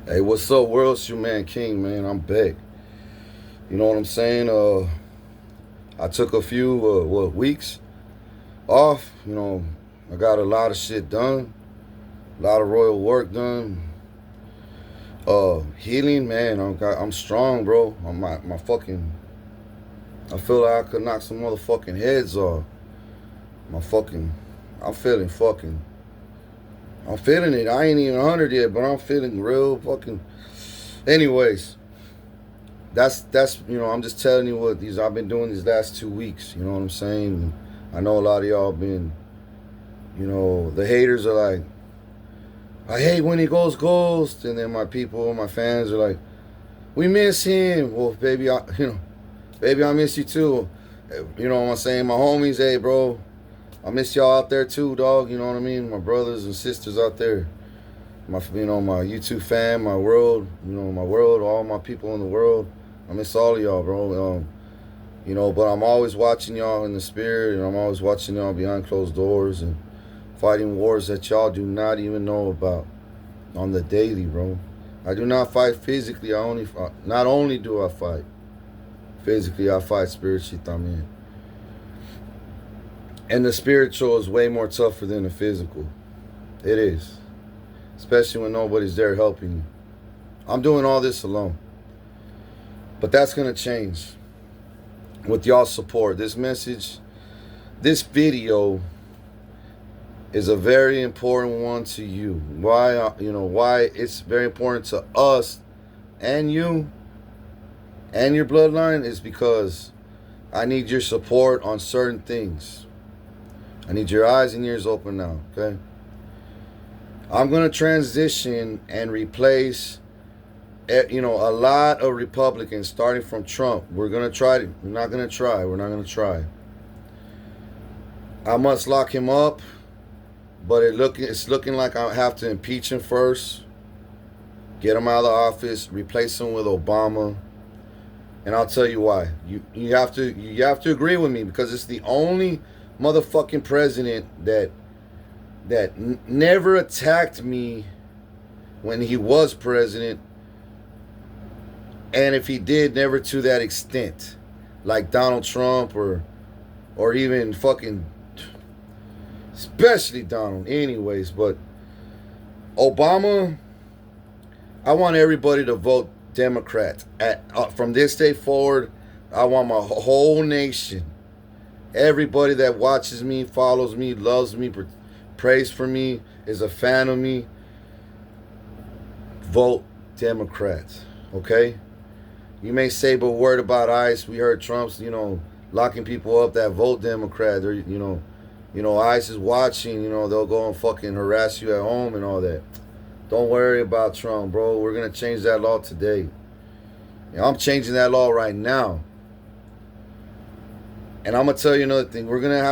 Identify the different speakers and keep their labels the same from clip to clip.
Speaker 1: Hey, what's up, world? It's your man King, man. I'm back. You know what I'm saying? I took a few weeks off. I got a lot of shit done, a lot of royal work done. Healing, man. I'm strong, bro. My fucking. I feel like I could knock some motherfucking heads off. My fucking. I'm feeling fucking. I'm feeling it. I ain't even 100 yet, but I'm feeling real fucking. Anyways, that's I'm just telling you what these I've been doing these last 2 weeks. You know what I'm saying? I know a lot of y'all been, the haters are like, I hate when he goes ghost, and then my people, my fans are like, we miss him. Well, baby, baby, I miss you too. You know what I'm saying? My homies, hey, bro, I miss y'all out there too, dog. You know what I mean? My brothers and sisters out there. My YouTube fam, my world, my world, all my people in the world. I miss all of y'all, bro. But I'm always watching y'all in the spirit, and I'm always watching y'all behind closed doors and fighting wars that y'all do not even know about on the daily, bro. I do not fight physically. Not only do I fight physically, I fight spiritually también. And the spiritual is way more tougher than the physical. It is. Especially when nobody's there helping you. I'm doing all this alone. But that's going to change with y'all's support. This message, this video is a very important one to you. Why it's very important to us and you and your bloodline is because I need your support on certain things. I need your eyes and ears open now, okay? I'm going to transition and replace, a lot of Republicans, starting from Trump. We're not going to try. I must lock him up, but it's looking like I have to impeach him first, get him out of the office, replace him with Obama, and I'll tell you why. You have to agree with me, because it's the only motherfucking president that never attacked me when he was president, and if he did, never to that extent, like Donald Trump or even fucking, especially Donald. Anyways, but Obama, I want everybody to vote Democrat. From this day forward, I want my whole nation, everybody that watches me, follows me, loves me, prays for me, is a fan of me, vote Democrats, okay? You may say, but word about ICE, we heard Trump's, locking people up that vote Democrat. Or, ICE is watching, they'll go and fucking harass you at home and all that. Don't worry about Trump, bro. We're going to change that law today. I'm changing that law right now. And I'm going to tell you another thing. We're going to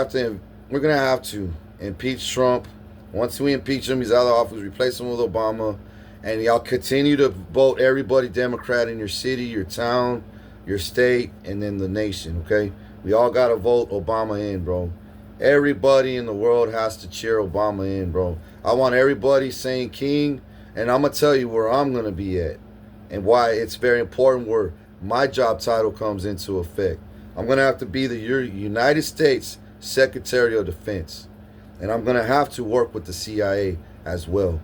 Speaker 1: have to impeach Trump. Once we impeach him, he's out of office, replace him with Obama. And y'all continue to vote everybody Democrat in your city, your town, your state, and then the nation, okay? We all got to vote Obama in, bro. Everybody in the world has to cheer Obama in, bro. I want everybody saying King, and I'm going to tell you where I'm going to be at and why it's very important where my job title comes into effect. I'm going to have to be the United States Secretary of Defense, and I'm going to have to work with the CIA as well.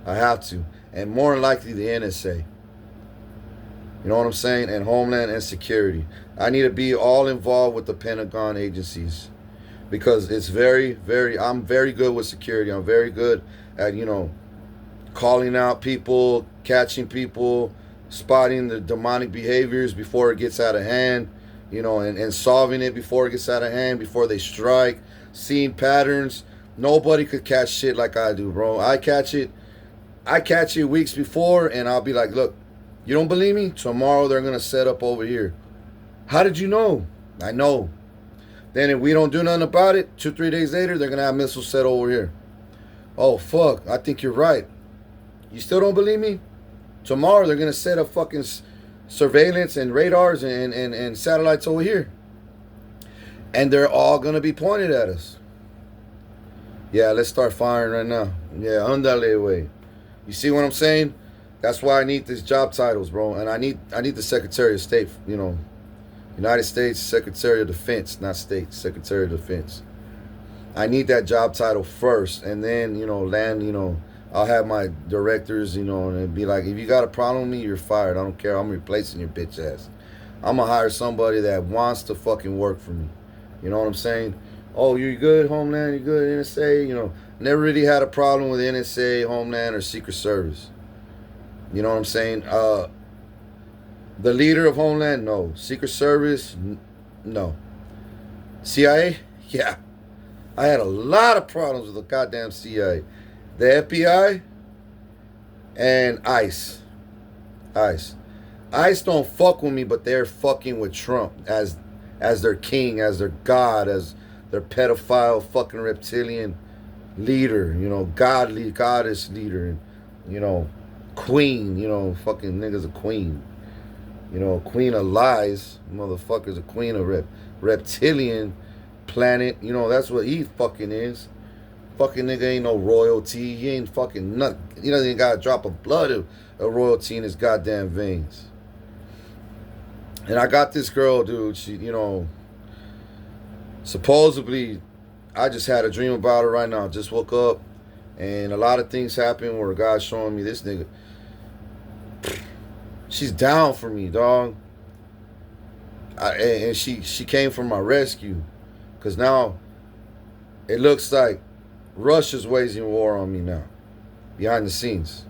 Speaker 1: I have to. And more than likely the NSA. You know what I'm saying? And Homeland and Security. I need to be all involved with the Pentagon agencies. Because it's I'm very good with security. I'm very good at, calling out people, catching people, spotting the demonic behaviors before it gets out of hand, and solving it before it gets out of hand, before they strike, seeing patterns. Nobody could catch shit like I do, bro. I catch it weeks before, and I'll be like, look, you don't believe me? Tomorrow they're going to set up over here. How did you know? I know. Then if we don't do nothing about it, 2-3 days later, they're going to have missiles set over here. Oh, fuck, I think you're right. You still don't believe me? Tomorrow they're going to set up fucking surveillance and radars and satellites over here. And they're all going to be pointed at us. Yeah, let's start firing right now. Yeah, andale way. You see what I'm saying? That's why I need these job titles, bro. And I need the Secretary of State, you know, United States Secretary of Defense, not State, Secretary of Defense. I need that job title first, and then, you know, land, you know, I'll have my directors, you know, and it'd be like, if you got a problem with me, you're fired. I don't care. I'm replacing your bitch ass. I'm going to hire somebody that wants to fucking work for me. You know what I'm saying? Oh, you good, Homeland? You good, NSA? You know, never really had a problem with NSA, Homeland, or Secret Service. You know what I'm saying? The leader of Homeland, no. Secret Service, no. CIA, yeah. I had a lot of problems with the goddamn CIA. The FBI and ICE. ICE don't fuck with me, but they're fucking with Trump as their king, as their god, as their pedophile fucking reptilian leader, you know, goddess leader, you know, queen, you know, fucking niggas a queen. You know, queen of lies, motherfuckers, a queen of reptilian planet. You know, that's what he fucking is. Fucking nigga ain't no royalty. He ain't fucking nothing. He doesn't even got a drop of blood of royalty in his goddamn veins. And I got this girl, dude. She, you know, supposedly, I just had a dream about her right now. I just woke up, and a lot of things happened where God's showing me this nigga. She's down for me, dog. And she came for my rescue. Because now it looks like Russia's waging war on me now. Behind the scenes.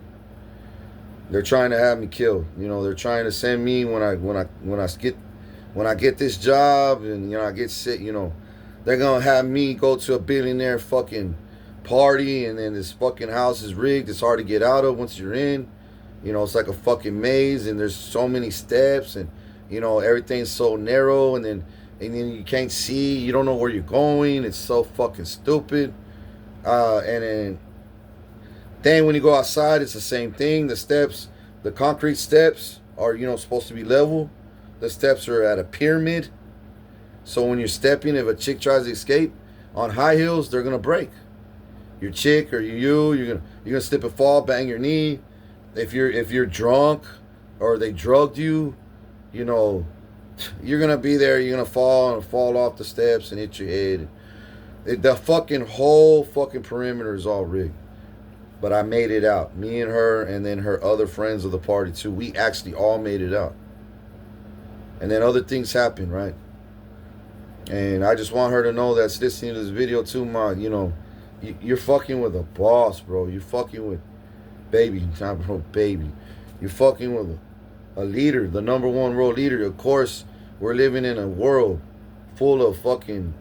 Speaker 1: They're trying to have me killed. You know, they're trying to send me when I get this job and, you know, I get sick, you know, they're gonna have me go to a billionaire fucking party, and then this fucking house is rigged. It's hard to get out of once you're in. You know, it's like a fucking maze, and there's so many steps, and, you know, everything's so narrow, and then you can't see. You don't know where you're going. It's so fucking stupid. And then when you go outside, it's the same thing. The steps, the concrete steps are, you know, supposed to be level. The steps are at a pyramid. So when you're stepping, if a chick tries to escape on high heels, they're gonna break. Your chick or you're gonna slip and fall, bang your knee. If you're drunk or they drugged you, you know, you're gonna be there. You're gonna fall off the steps and hit your head. The fucking whole fucking perimeter is all rigged. But I made it out. Me and her, and then her other friends of the party too. We actually all made it out. And then other things happen, right? And I just want her to know that's listening to this video too, you know, you're fucking with a boss, bro. You're fucking with baby, not bro, baby. You're fucking with a leader, the number one world leader. Of course, we're living in a world full of fucking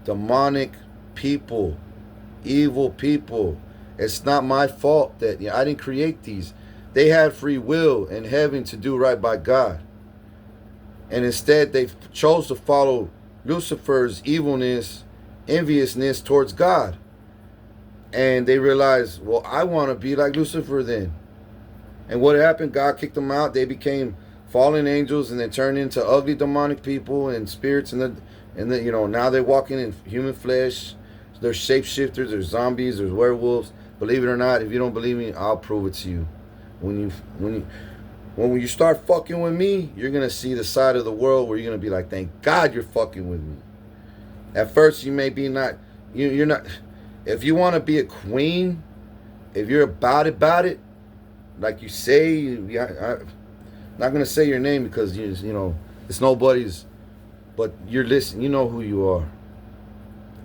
Speaker 1: demonic people, evil people. It's not my fault that, you know, I didn't create these. They had free will in heaven to do right by God. And instead, they chose to follow Lucifer's evilness, enviousness towards God. And they realized, well, I want to be like Lucifer then. And what happened? God kicked them out. They became fallen angels and then turned into ugly demonic people and spirits. And then, you know, now they're walking in human flesh. There's shapeshifters, there's zombies, there's werewolves. Believe it or not, if you don't believe me, I'll prove it to you. When you start fucking with me, you're going to see the side of the world where you're going to be like, thank God you're fucking with me. At first, you may be not, you're not, if you want to be a queen, if you're about it, like you say, I'm not going to say your name because, you know, it's nobody's, but you're listening, you know who you are.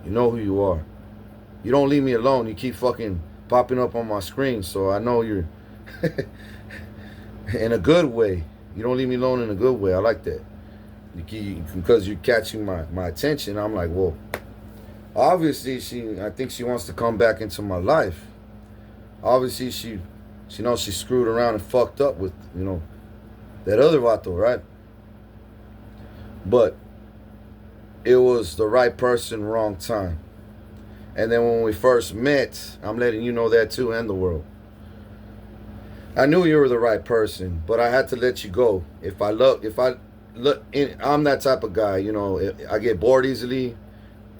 Speaker 1: You know who you are. You don't leave me alone. You keep fucking popping up on my screen, so I know you're in a good way. You don't leave me alone in a good way. I like that. Because you're catching my attention. I'm like, well, obviously I think she wants to come back into my life. Obviously she knows she screwed around and fucked up with, you know, that other vato, right? But it was the right person, wrong time. And then when we first met, I'm letting you know that too, and the world. I knew you were the right person, but I had to let you go. I'm that type of guy, you know. I get bored easily,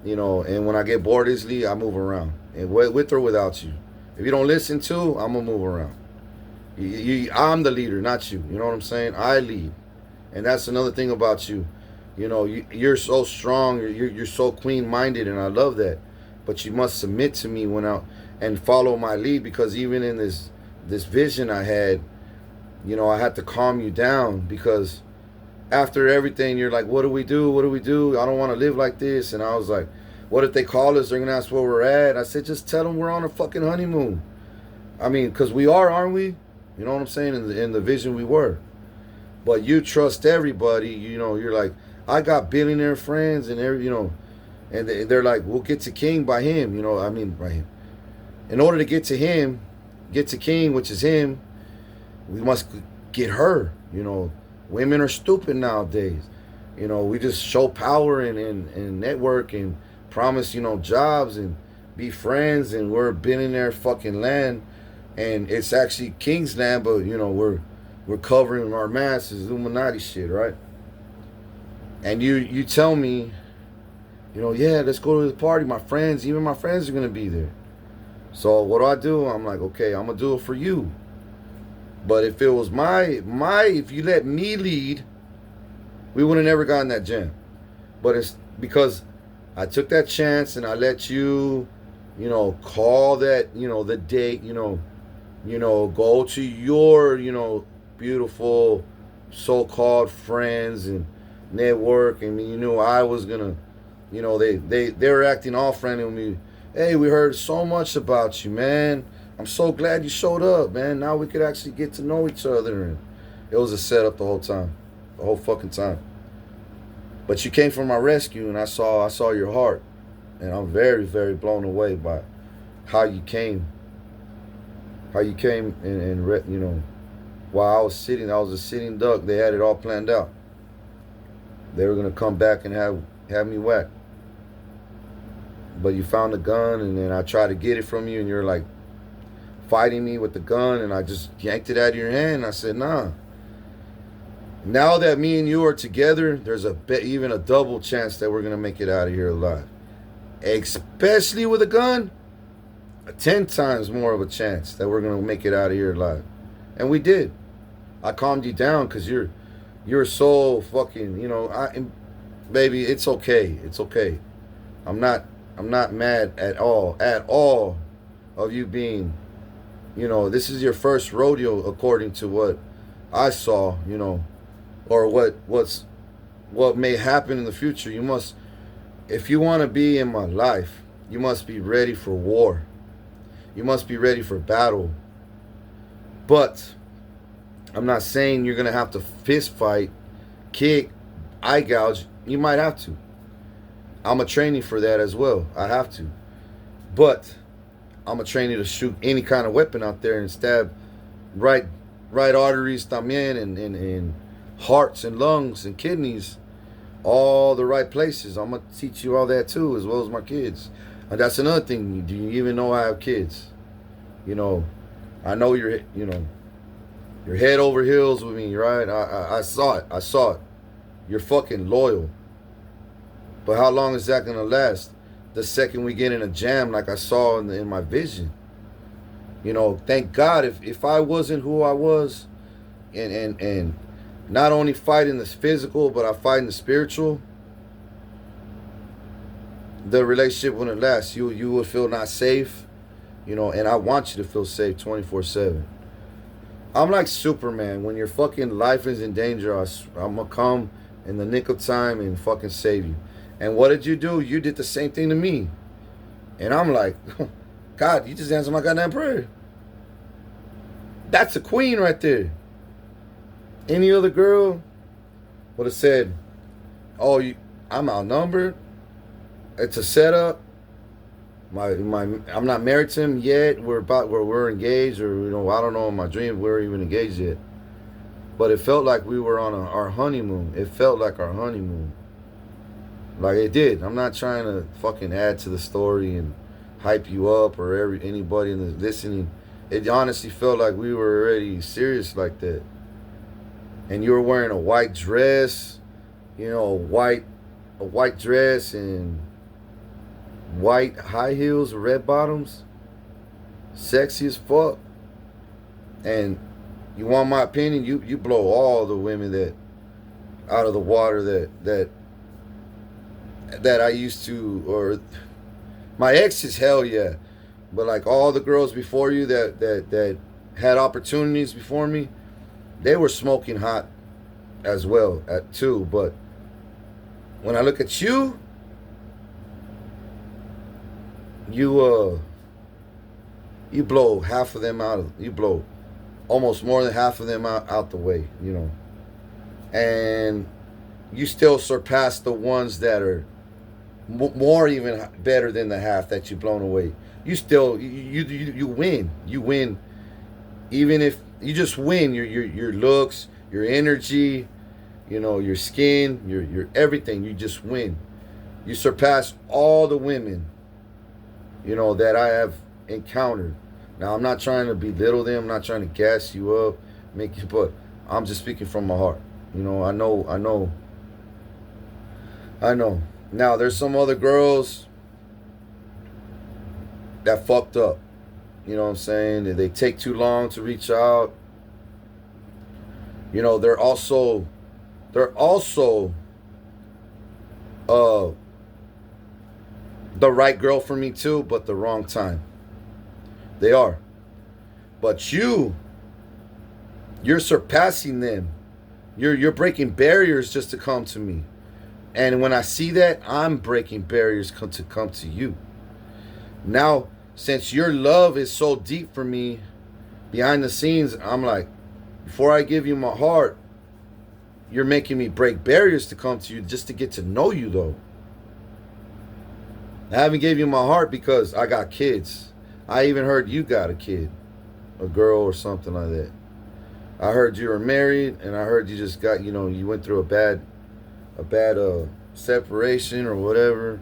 Speaker 1: you know, and when I get bored easily, I move around, and with or without you. If you don't listen to, I'm gonna move around. I'm the leader, not you. You know what I'm saying? I lead. And that's another thing about you. You know, you're so strong. You're so clean-minded, and I love that. But you must submit to me when I and follow my lead, because even in this vision I had, you know, I had to calm you down, because after everything you're like, what do we do? What do we do? I don't want to live like this. And I was like, what if they call us? They're gonna ask where we're at. I said, just tell them we're on a fucking honeymoon. I mean, because we are, aren't we? You know what I'm saying? In the vision we were. But you trust everybody. You know, you're like, I got billionaire friends and every, you know, and they're like, we'll get to King by him. You know, I mean, by him. In order to get to him, get to King, which is him, we must get her. You know, women are stupid nowadays. You know, we just show power and network and promise, you know, jobs and be friends, and we're billionaire fucking land. And it's actually King's land, but, you know, we're covering our masses, Illuminati shit, right? And you tell me, you know, yeah, let's go to the party. My friends, even my friends are going to be there. So what do? I'm like, okay, I'm going to do it for you. But if it was if you let me lead, we would have never gotten that jam. But it's because I took that chance and I let you, you know, call that, you know, the date, you know, go to your, you know, beautiful so-called friends and network. And you knew I was gonna, you know, they were acting all friendly with me. Hey, we heard so much about you, man. I'm so glad you showed up, man. Now we could actually get to know each other. And it was a setup the whole time, the whole fucking time. But you came for my rescue, and I saw your heart, and I'm very, very blown away by how you came. How you came and you know, while I was a sitting duck. They had it all planned out. They were gonna come back and have me whacked. But you found the gun, and then I tried to get it from you, and you're like fighting me with the gun, and I just yanked it out of your hand. And I said, nah. Now that me and you are together, there's even a double chance that we're gonna make it out of here alive. Especially with a gun, 10 times more of a chance that we're gonna make it out of here alive. And we did. I calmed you down because you're so fucking, you know, baby, it's okay. It's okay. I'm not mad at all of you being, you know, this is your first rodeo according to what I saw, you know, or what may happen in the future. You must, if you want to be in my life, you must be ready for war. You must be ready for battle. But I'm not saying you're going to have to fist fight, kick, eye gouge. You might have to. I'm a trainee for that as well. I have to. But I'm a trainee to shoot any kind of weapon out there and stab right arteries también and hearts and lungs and kidneys, all the right places. I'm going to teach you all that too, as well as my kids. And that's another thing. Do you even know I have kids? You know, I know you're head over heels with me, right? I saw it. You're fucking loyal. But how long is that going to last? The second we get in a jam like I saw in my vision. You know, thank God if I wasn't who I was and not only fighting the physical, but I fight in the spiritual, the relationship wouldn't last. You would feel not safe, you know, and I want you to feel safe 24/7. I'm like Superman. When your fucking life is in danger, I'm gonna come in the nick of time and fucking save you. And what did you do? You did the same thing to me. And I'm like, God, you just answered my goddamn prayer. That's a queen right there. Any other girl would have said, oh, I'm outnumbered. It's a setup. I'm not married to him yet. We're engaged, or you know, I don't know. In my dream, we're even engaged yet. But it felt like we were on our honeymoon. It felt like our honeymoon. Like it did. I'm not trying to fucking add to the story and hype you up or anybody in the listening. It honestly felt like we were already serious like that. And you were wearing a white dress, you know, a white dress and white high heels, red bottoms, sexy as fuck. And You want my opinion? You blow all the women that out of the water that I used to, or my exes, hell yeah. But like all the girls before you that had opportunities before me, they were smoking hot as well at too. But when I look at you, you you blow half of them out of, you blow almost more than half of them out the way, you know. And you still surpass the ones that are more even better than the half that you've blown away. You still you win. You win, even if you just win. Your looks, your energy, you know, your skin, your everything. You just win. You surpass all the women, you know, that I have encountered. Now I'm not trying to belittle them. I'm not trying to gas you up, make you. But I'm just speaking from my heart. You know, I know. Now there's some other girls that fucked up. You know what I'm saying? They take too long to reach out. You know, they're also uh the right girl for me too, but the wrong time. They are. But you're surpassing them. You're breaking barriers just to come to me. And when I see that, I'm breaking barriers to come to you. Now, since your love is so deep for me, behind the scenes, I'm like, before I give you my heart, you're making me break barriers to come to you just to get to know you, though. I haven't gave you my heart because I got kids. I even heard you got a kid, a girl or something like that. I heard you were married, and I heard you just got, you know, you went through a bad separation or whatever.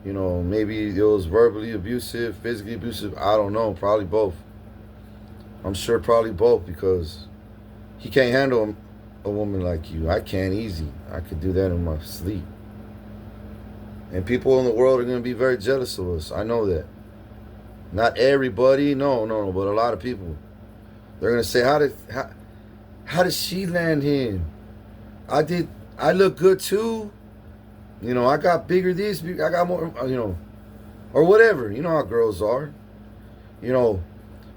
Speaker 1: You know, maybe it was verbally abusive, physically abusive. I don't know. Probably both. I'm sure probably both, because he can't handle a woman like you. I can easy. I could do that in my sleep. And people in the world are going to be very jealous of us. I know that. Not everybody, no, but a lot of people. They're going to say, how did she land him? I look good too. You know, I got bigger this, I got more, you know, or whatever. You know how girls are. You know,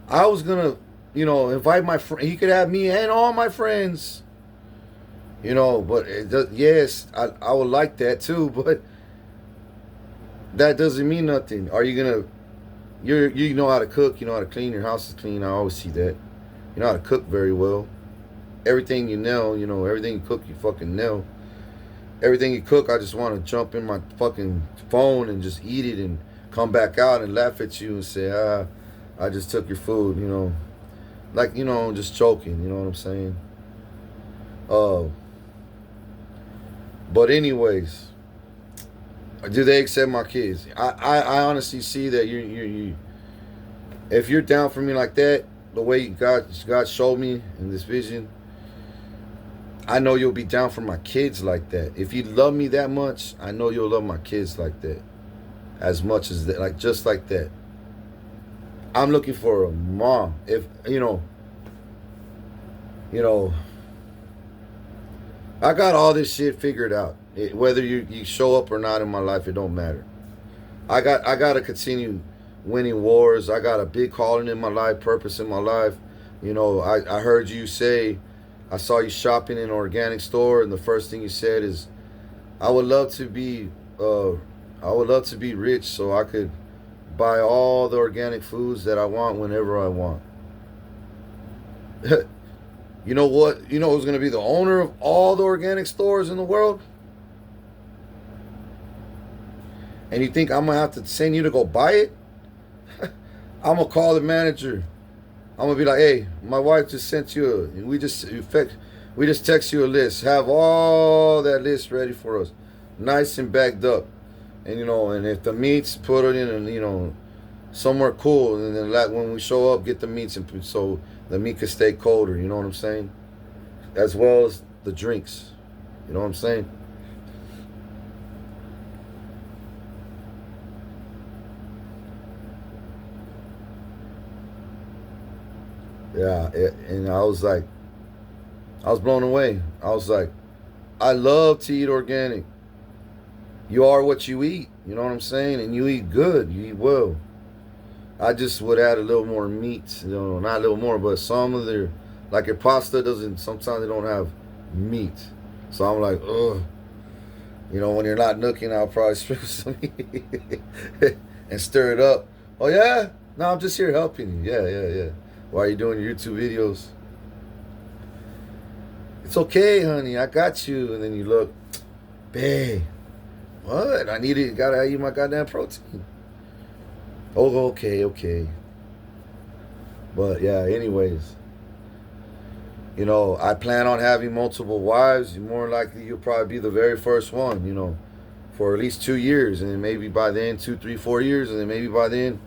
Speaker 1: I was going to, you know, invite my friend. He could have me and all my friends. You know, but yes, I would like that too, but that doesn't mean nothing. Are you going to, you know how to cook, you know how to clean, your house is clean. I always see that. You know how to cook very well. Everything you nail, you know, everything you cook, you fucking nail. Everything you cook, I just want to jump in my fucking phone and just eat it and come back out and laugh at you and say, I just took your food, you know. Like, you know, just joking, you know what I'm saying? But anyways, do they accept my kids? I honestly see that you if you're down for me like that, the way God showed me in this vision, I know you'll be down for my kids like that. If you love me that much, I know you'll love my kids like that. As much as that, like just like that. I'm looking for a mom. If you know, I got all this shit figured out. Whether you show up or not in my life, it don't matter. I got to continue winning wars. I got a big calling in my life, purpose in my life. You know, I heard you say, I saw you shopping in an organic store, and the first thing you said is, I would love to be rich so I could buy all the organic foods that I want whenever I want. You know what? You know who's going to be the owner of all the organic stores in the world? And you think I'm going to have to send you to go buy it? I'm going to call the manager. I'm going to be like, hey, my wife just sent you we just text you a list. Have all that list ready for us. Nice and bagged up. And, you know, and if the meats, put it in, and, you know, somewhere cool. And then when we show up, get the meats, and so the meat can stay colder. You know what I'm saying? As well as the drinks. You know what I'm saying? Yeah, and I was like, I was blown away. I was like, I love to eat organic. You are what you eat. You know what I'm saying? And you eat good. You eat well. I just would add a little more meat. You know, not a little more, but some of their, like your pasta doesn't. Sometimes they don't have meat. So I'm like, ugh. You know, when you're not nooking, I'll probably strip some meat and stir it up. Oh yeah? No, I'm just here helping you. Yeah. While you're doing your YouTube videos. It's okay, honey. I got you. And then you look, babe. What? I need it. Gotta eat my goddamn protein. Oh, okay. But yeah, anyways. You know, I plan on having multiple wives. More likely, you'll probably be the very first one, you know, for at least 2 years. And then maybe by then, 2, 3, 4 years. And then maybe by then,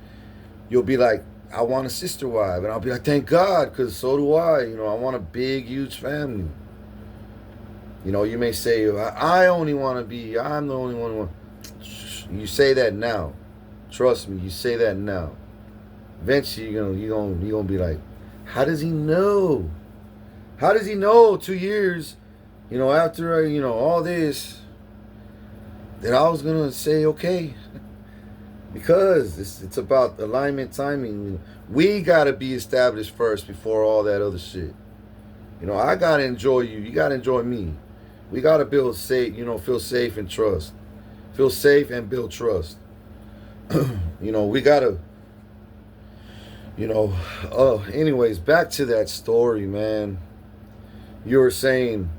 Speaker 1: you'll be like, I want a sister wife. And I'll be like, thank God, because so do I. You know, I want a big, huge family. You know, you may say, I only want to be, I'm the only one who want. You say that now. Trust me, you say that now. Eventually, you're gonna be like, how does he know? How does he know 2 years, you know, after, you know, all this, that I was going to say, okay? Because it's about alignment, timing. We got to be established first before all that other shit. You know, I got to enjoy you. You got to enjoy me. We got to build safe, you know, feel safe and trust. Feel safe and build trust. You know, we got to, you know, anyways, back to that story, man. You were saying,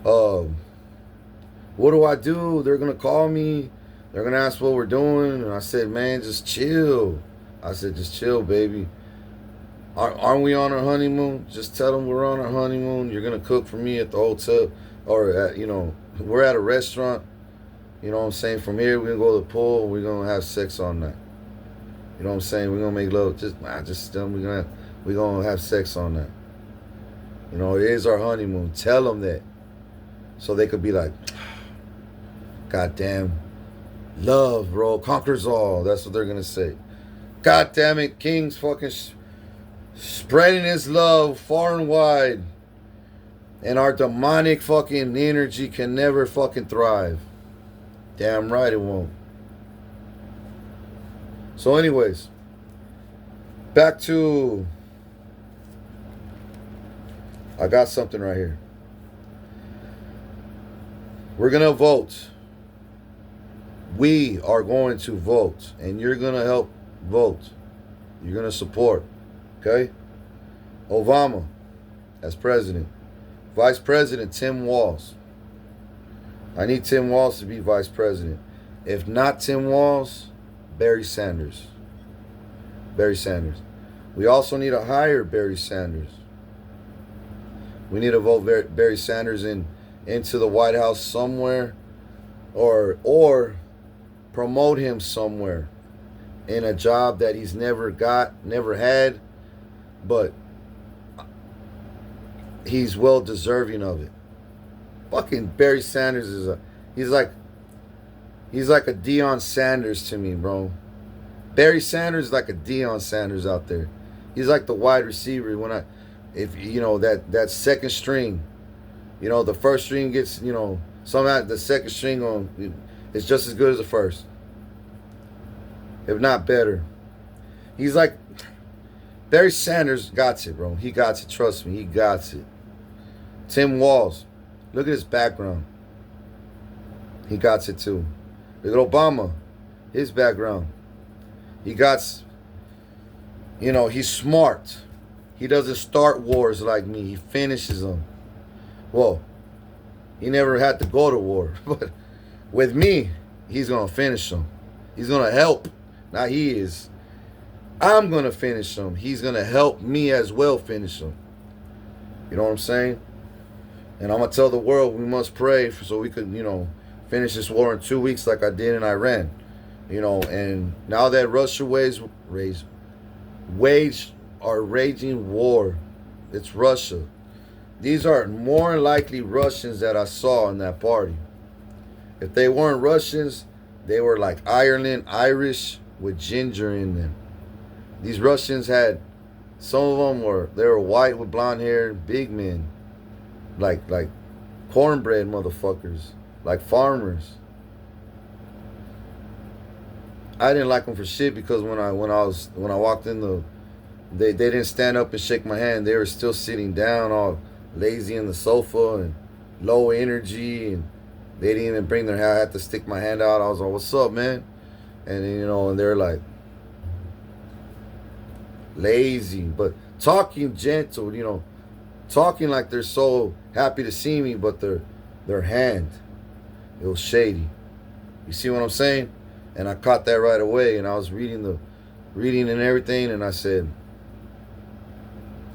Speaker 1: what do I do? They're going to call me. They're going to ask what we're doing. And I said, man, just chill. I said, just chill, baby. Aren't we on our honeymoon? Just tell them we're on our honeymoon. You're going to cook for me at the hotel. Or, you know, we're at a restaurant. You know what I'm saying? From here, we're going to go to the pool. We're going to have sex all night. You know what I'm saying? We're going to make love. We're going to have sex all night. You know, it is our honeymoon. Tell them that. So they could be like, God damn, love, bro, conquers all. That's what they're going to say. God damn it, King's fucking spreading his love far and wide. And our demonic fucking energy can never fucking thrive. Damn right it won't. So anyways, back to... I got something right here. We're going to vote. We are going to vote. And you're going to help vote. You're going to support. Okay? Obama as president. Vice President Tim Walz. I need Tim Walz to be vice president. If not Tim Walz, Barry Sanders. Barry Sanders. We also need to hire Barry Sanders. We need to vote Barry Sanders into the White House somewhere, or promote him somewhere in a job that he's never had, but he's well deserving of it. Fucking Barry Sanders he's like a Deion Sanders to me, bro. Barry Sanders is like a Deion Sanders out there. He's like the wide receiver if you know that second string, you know, the first string gets, you know, somehow the second string is just as good as the first, if not better. He's like Barry Sanders got it, bro. He got it. Trust me, he got it. Tim Walz, look at his background. He got it too. Look at Obama, his background. He got, you know, he's smart. He doesn't start wars like me. He finishes them. Well, he never had to go to war. But with me, he's going to finish them. He's going to help. Now he is. I'm going to finish them. He's going to help me as well finish them. You know what I'm saying? And I'm going to tell the world we must pray so we could, you know, finish this war in 2 weeks like I did in Iran. You know, and now that Russia waged our raging war, it's Russia. These are more likely Russians that I saw in that party. If they weren't Russians, they were like Ireland, Irish with ginger in them. These Russians had Some of them they were white with blonde hair, big men, like cornbread motherfuckers, like farmers. I didn't like them for shit because when I walked in they didn't stand up and shake my hand. They were still sitting down, all lazy in the sofa and low energy, and they didn't even bring their hand. I had to stick my hand out. I was like, "What's up, man?" And and they're like lazy, but talking gentle, talking like they're so happy to see me, but their hand, it was shady. You see what I'm saying? And I caught that right away, and I was reading and everything, and I said,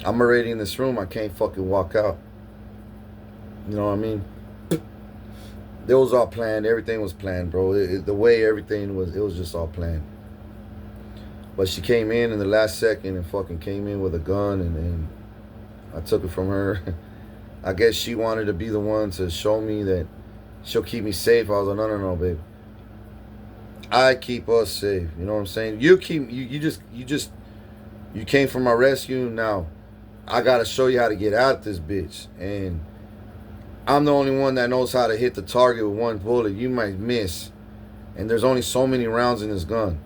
Speaker 1: I'm already in this room. I can't fucking walk out. You know what I mean? It was all planned. Everything was planned, bro. The way everything was, it was just all planned. But she came in the last second and fucking came in with a gun, and I took it from her. I guess she wanted to be the one to show me that she'll keep me safe. I was like, no, babe. I keep us safe. You know what I'm saying? You came from my rescue. Now I gotta show you how to get out this bitch. And I'm the only one that knows how to hit the target with one bullet. You might miss. And there's only so many rounds in this gun.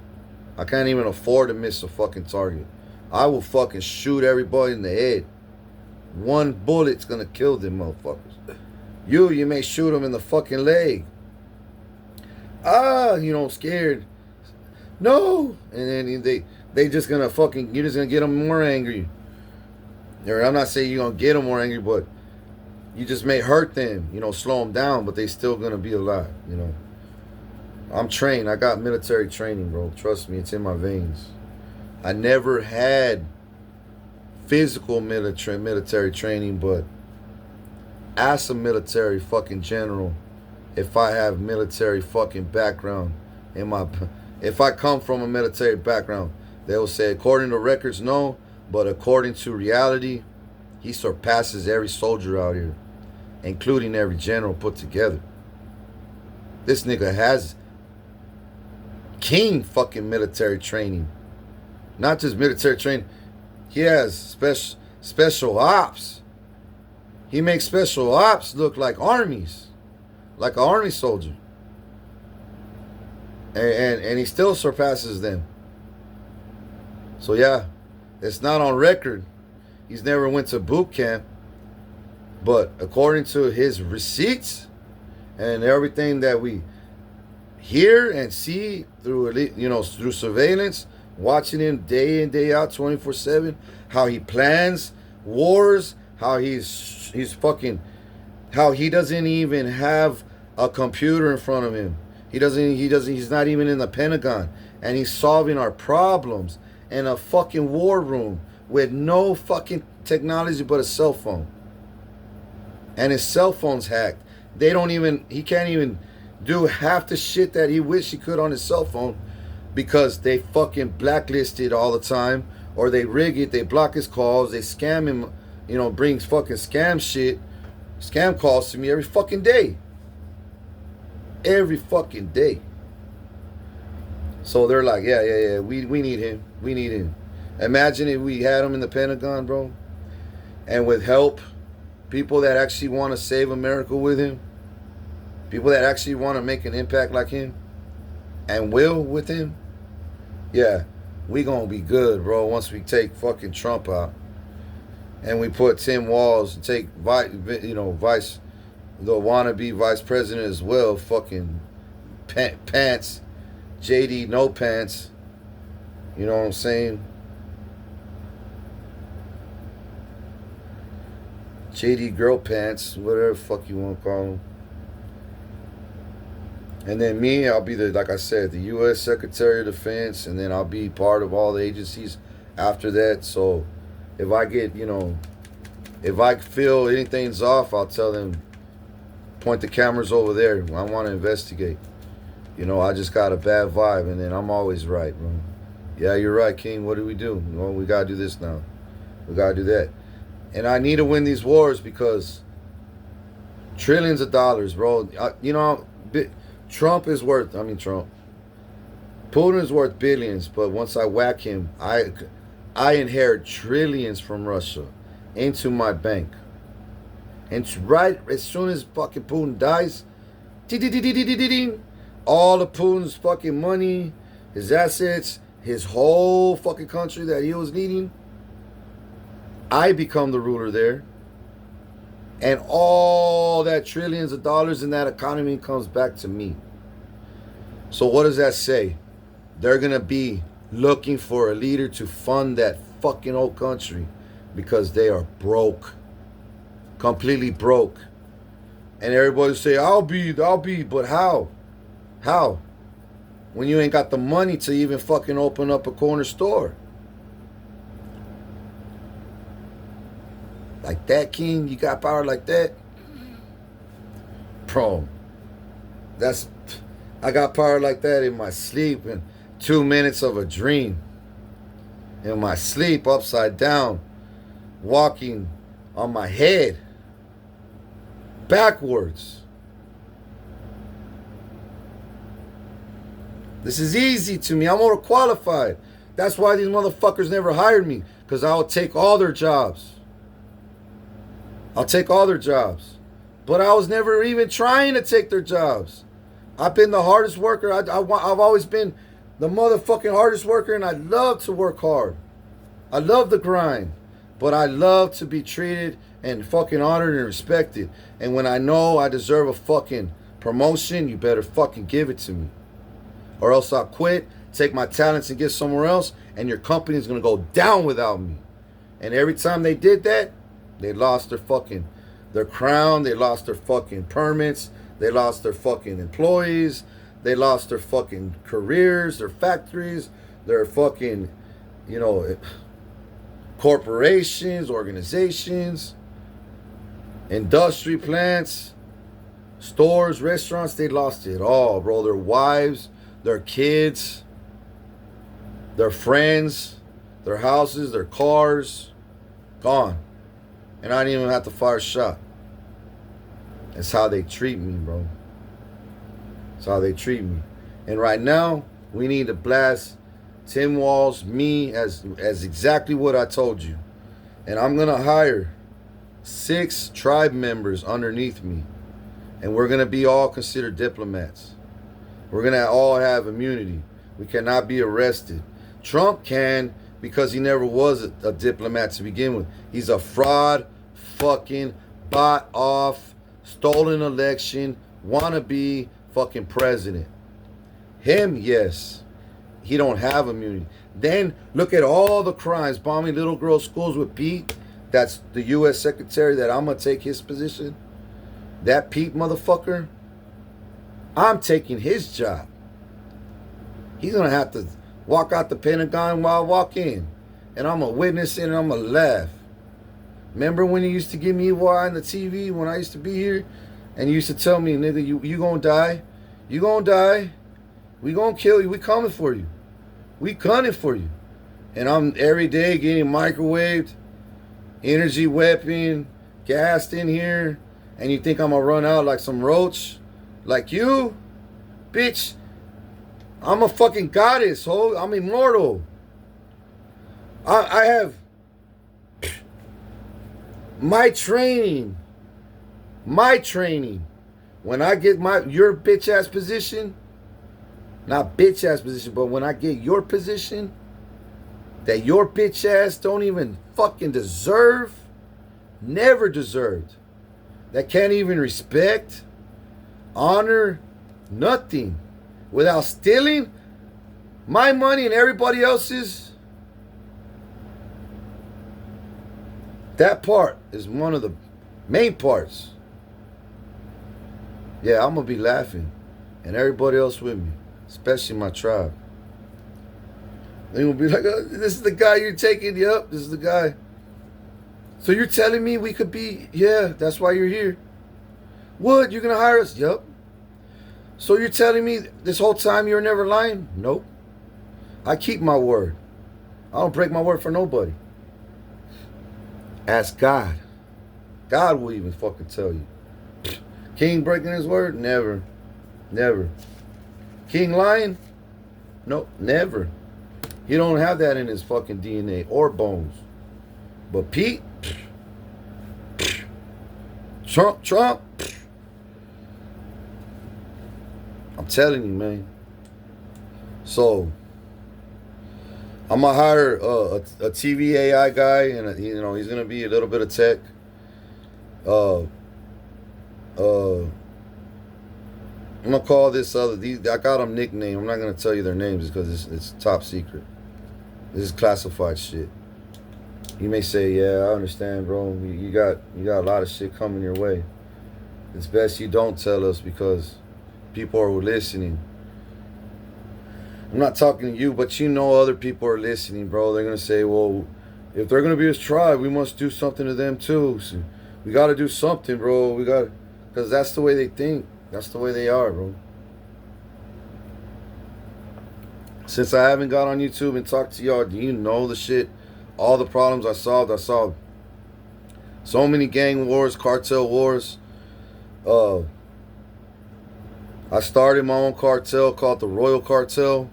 Speaker 1: I can't even afford to miss a fucking target. I will fucking shoot everybody in the head. One bullet's gonna kill them motherfuckers. You may shoot them in the fucking leg. Scared. No. And then they just gonna fucking, you're just gonna get them more angry. Or I'm not saying you're gonna get them more angry, but you just may hurt them, slow them down, but they still gonna be alive, I'm trained. I got military training, bro. Trust me, it's in my veins. I never had physical military training, but as a military fucking general, if I have military fucking background if I come from a military background, they will say, according to records, no, but according to reality, he surpasses every soldier out here, including every general put together. This nigga has king fucking military training. Not just military training. He has special ops. He makes special ops look like armies. Like an army soldier. And he still surpasses them. So yeah, it's not on record. He's never went to boot camp. But according to his receipts and everything that we hear and see through through surveillance, watching him day in, day out, 24/7, how he plans wars, how he's how he doesn't even have a computer in front of him. He's not even in the Pentagon. And he's solving our problems in a fucking war room with no fucking technology but a cell phone. And his cell phone's hacked. He can't even do half the shit that he wish he could on his cell phone because they fucking blacklist it all the time, or they rig it, they block his calls, they scam him, brings fucking scam calls to me every fucking day. Every fucking day. So they're like, yeah, we need him. We need him. Imagine if we had him in the Pentagon, bro. And with help, people that actually want to save America with him, people that actually want to make an impact like him, and will with him, yeah, we gonna be good, bro, once we take fucking Trump out. And we put Tim Walz and take the wannabe vice president as well, fucking pants, JD no pants, you know what I'm saying? JD girl pants, whatever the fuck you want to call them. And then me, I'll be like I said, the U.S. Secretary of Defense, and then I'll be part of all the agencies after that. So if I get, if I feel anything's off, I'll tell them, point the cameras over there. I want to investigate. I just got a bad vibe, and then I'm always right, bro. Yeah, you're right, King. What do? Well, we got to do this now. We got to do that. And I need to win these wars because trillions of dollars, bro. Trump is Putin is worth billions, but once I whack him, I inherit trillions from Russia into my bank. And right as soon as fucking Putin dies, all of Putin's fucking money, his assets, his whole fucking country that he was leading, I become the ruler there. And all that trillions of dollars in that economy comes back to me. So what does that say? They're going to be looking for a leader to fund that fucking old country because they are broke. Completely broke. And everybody say, I'll be, but how? How? When you ain't got the money to even fucking open up a corner store. Like that, King? You got power like that? Bro, I got power like that in my sleep in 2 minutes of a dream. In my sleep, upside down, walking on my head, backwards. This is easy to me. I'm overqualified. That's why these motherfuckers never hired me, because I'll take all their jobs. I'll take all their jobs. But I was never even trying to take their jobs. I've been the hardest worker. I've always been the motherfucking hardest worker, and I love to work hard. I love the grind. But I love to be treated and fucking honored and respected. And when I know I deserve a fucking promotion, you better fucking give it to me. Or else I'll quit, take my talents and get somewhere else, and your company is going to go down without me. And every time they did that, they lost their crown, they lost their fucking permits, they lost their fucking employees, they lost their fucking careers, their factories, their fucking, corporations, organizations, industry plants, stores, restaurants. They lost it all, bro. Their wives, their kids, their friends, their houses, their cars, gone. And I didn't even have to fire a shot. That's how they treat me, bro. That's how they treat me. And right now, we need to blast Tim Walz, me, as exactly what I told you. And I'm going to hire 6 tribe members underneath me. And we're going to be all considered diplomats. We're going to all have immunity. We cannot be arrested. Trump can, because he never was a diplomat to begin with. He's a fraud, fucking, bought off, stolen election, wannabe fucking president. Him, yes. He don't have immunity. Then look at all the crimes, bombing little girls' schools with Pete. That's the U.S. Secretary that I'm going to take his position. That Pete motherfucker, I'm taking his job. He's going to have to walk out the Pentagon while I walk in. And I'm going to witness it and I'm going to laugh. Remember when you used to give me evil eye on the TV when I used to be here? And you used to tell me, nigga, you going to die. You going to die. We going to kill you. We coming for you. We gunning for you. And I'm every day getting microwaved, energy weapon, gassed in here. And you think I'm going to run out like some roach? Like you? Bitch, I'm a fucking goddess, ho. I'm immortal. I have my training. When I get your bitch ass position, not bitch ass position, but when I get your position that your bitch ass don't even fucking deserve, never deserved, that can't even respect, honor, nothing, without stealing my money and everybody else's. That part is one of the main parts. Yeah, I'm going to be laughing. And everybody else with me. Especially my tribe. They're going to be like, oh, this is the guy you're taking? Yep, this is the guy. So you're telling me we could be... Yeah, that's why you're here. What? You're going to hire us? Yep. So you're telling me this whole time you were never lying? Nope. I keep my word. I don't break my word for nobody. Ask God. God will even fucking tell you. King breaking his word? Never. Never. King lying? Nope, never. He don't have that in his fucking DNA or bones. But Pete, Trump. I'm telling you, man. So I'm gonna hire a TV AI guy, and he's gonna be a little bit of tech. I'm gonna call this I got them nickname. I'm not gonna tell you their names because it's top secret. This is classified shit. You may say, yeah, I understand, bro. You got a lot of shit coming your way. It's best you don't tell us because people are listening. I'm not talking to you, but you know other people are listening, bro. They're gonna say, well, if they're gonna be his tribe, we must do something to them too. So we gotta do something, bro. Because that's the way they think. That's the way they are, bro. Since I haven't got on YouTube and talked to y'all, do you know the shit? All the problems I solved so many gang wars, cartel wars. I started my own cartel called the Royal Cartel.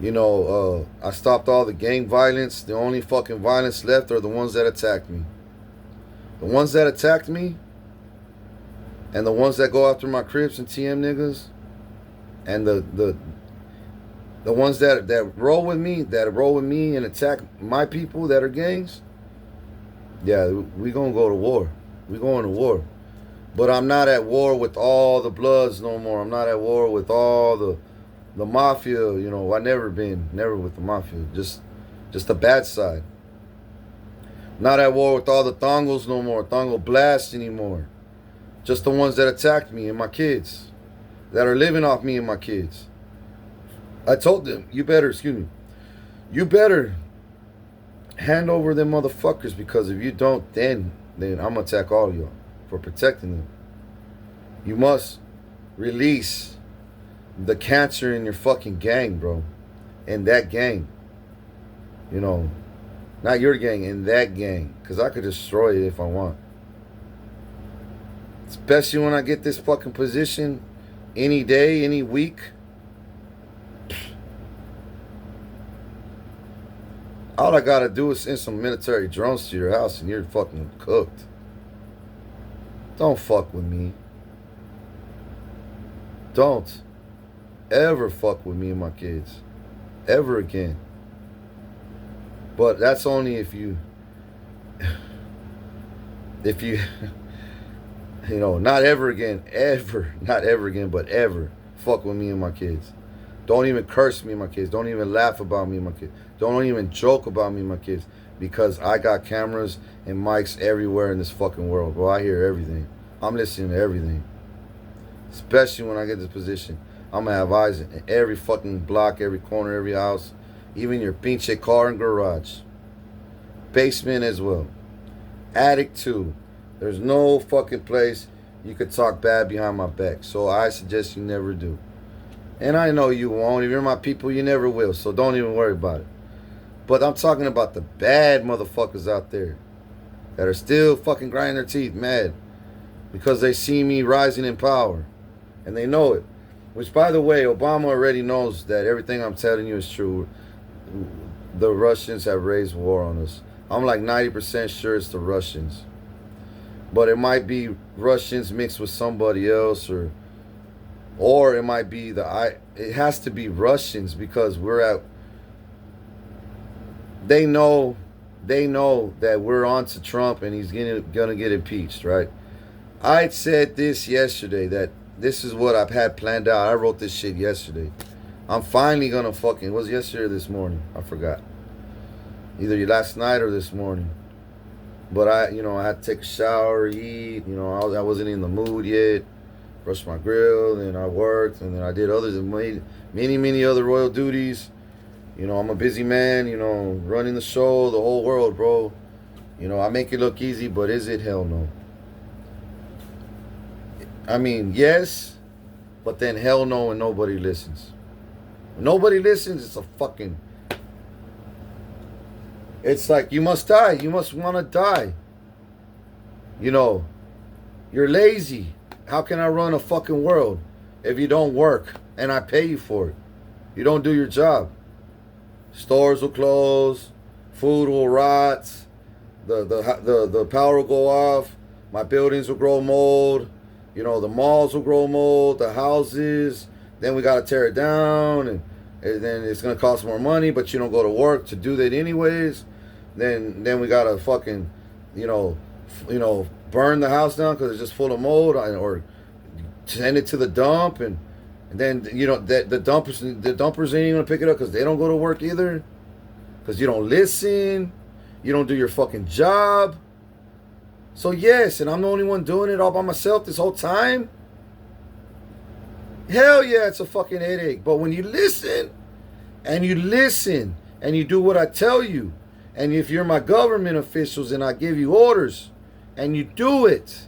Speaker 1: I stopped all the gang violence. The only fucking violence left are the ones that attacked me. The ones that attacked me and the ones that go after my Crips and TM niggas and the ones that roll with me and attack my people that are gangs, yeah, we gonna go to war. We going to war. But I'm not at war with all the Bloods no more. I'm not at war with all the mafia. I never with the mafia. Just the bad side. Not at war with all the Thongos no more. Thongo Blast anymore. Just the ones that attacked me and my kids. That are living off me and my kids. I told them, you better hand over them motherfuckers, because if you don't, then I'm gonna attack all of y'all for protecting them. You must release the cancer in your fucking gang, bro. In that gang. Not your gang, in that gang. Because I could destroy it if I want. Especially when I get this fucking position any day, any week. All I gotta do is send some military drones to your house and you're fucking cooked. Don't fuck with me. Don't ever fuck with me and my kids. Ever again. But that's only if you not ever again, not ever again, but ever fuck with me and my kids. Don't even curse me and my kids. Don't even laugh about me and my kids. Don't even joke about me and my kids. Because I got cameras and mics everywhere in this fucking world. Bro, I hear everything. I'm listening to everything. Especially when I get this position. I'm going to have eyes in every fucking block, every corner, every house. Even your pinche car and garage. Basement as well. Attic too. There's no fucking place you could talk bad behind my back. So I suggest you never do. And I know you won't. If you're my people, you never will. So don't even worry about it. But I'm talking about the bad motherfuckers out there that are still fucking grinding their teeth mad because they see me rising in power. And they know it. Which, by the way, Obama already knows that everything I'm telling you is true. The Russians have raised war on us. I'm like 90% sure it's the Russians. But it might be Russians mixed with somebody else, or it might be it has to be Russians, because they know that we're on to Trump and he's gonna get impeached, right? I said this yesterday, that this is what I've had planned out. I wrote this shit yesterday. I'm finally gonna it was yesterday or this morning, I forgot. Either last night or this morning. But I had to take a shower, eat, I wasn't in the mood yet. Brushed my grill, then I worked, and then I did many other royal duties. I'm a busy man, running the show, the whole world, bro. I make it look easy, but is it? Hell no. I mean, yes, but then hell no, and nobody listens. When nobody listens, it's like you must die. You must want to die. You're lazy. How can I run a fucking world if you don't work and I pay you for it? You don't do your job. Stores will close. Food will rot. The power will go off. My buildings will grow mold. You know, the malls will grow mold. The houses. Then we got to tear it down. And then it's going to cost more money, but you don't go to work to do that anyways. Then we got to fucking, you know, burn the house down because it's just full of mold, or send it to the dump, and then, you know, the dumpers ain't even gonna pick it up because they don't go to work either, because you don't listen, you don't do your fucking job. So yes, and I'm the only one doing it all by myself this whole time. Hell yeah, it's a fucking headache. But when you listen and you do what I tell you, and if you're my government officials and I give you orders and you do it,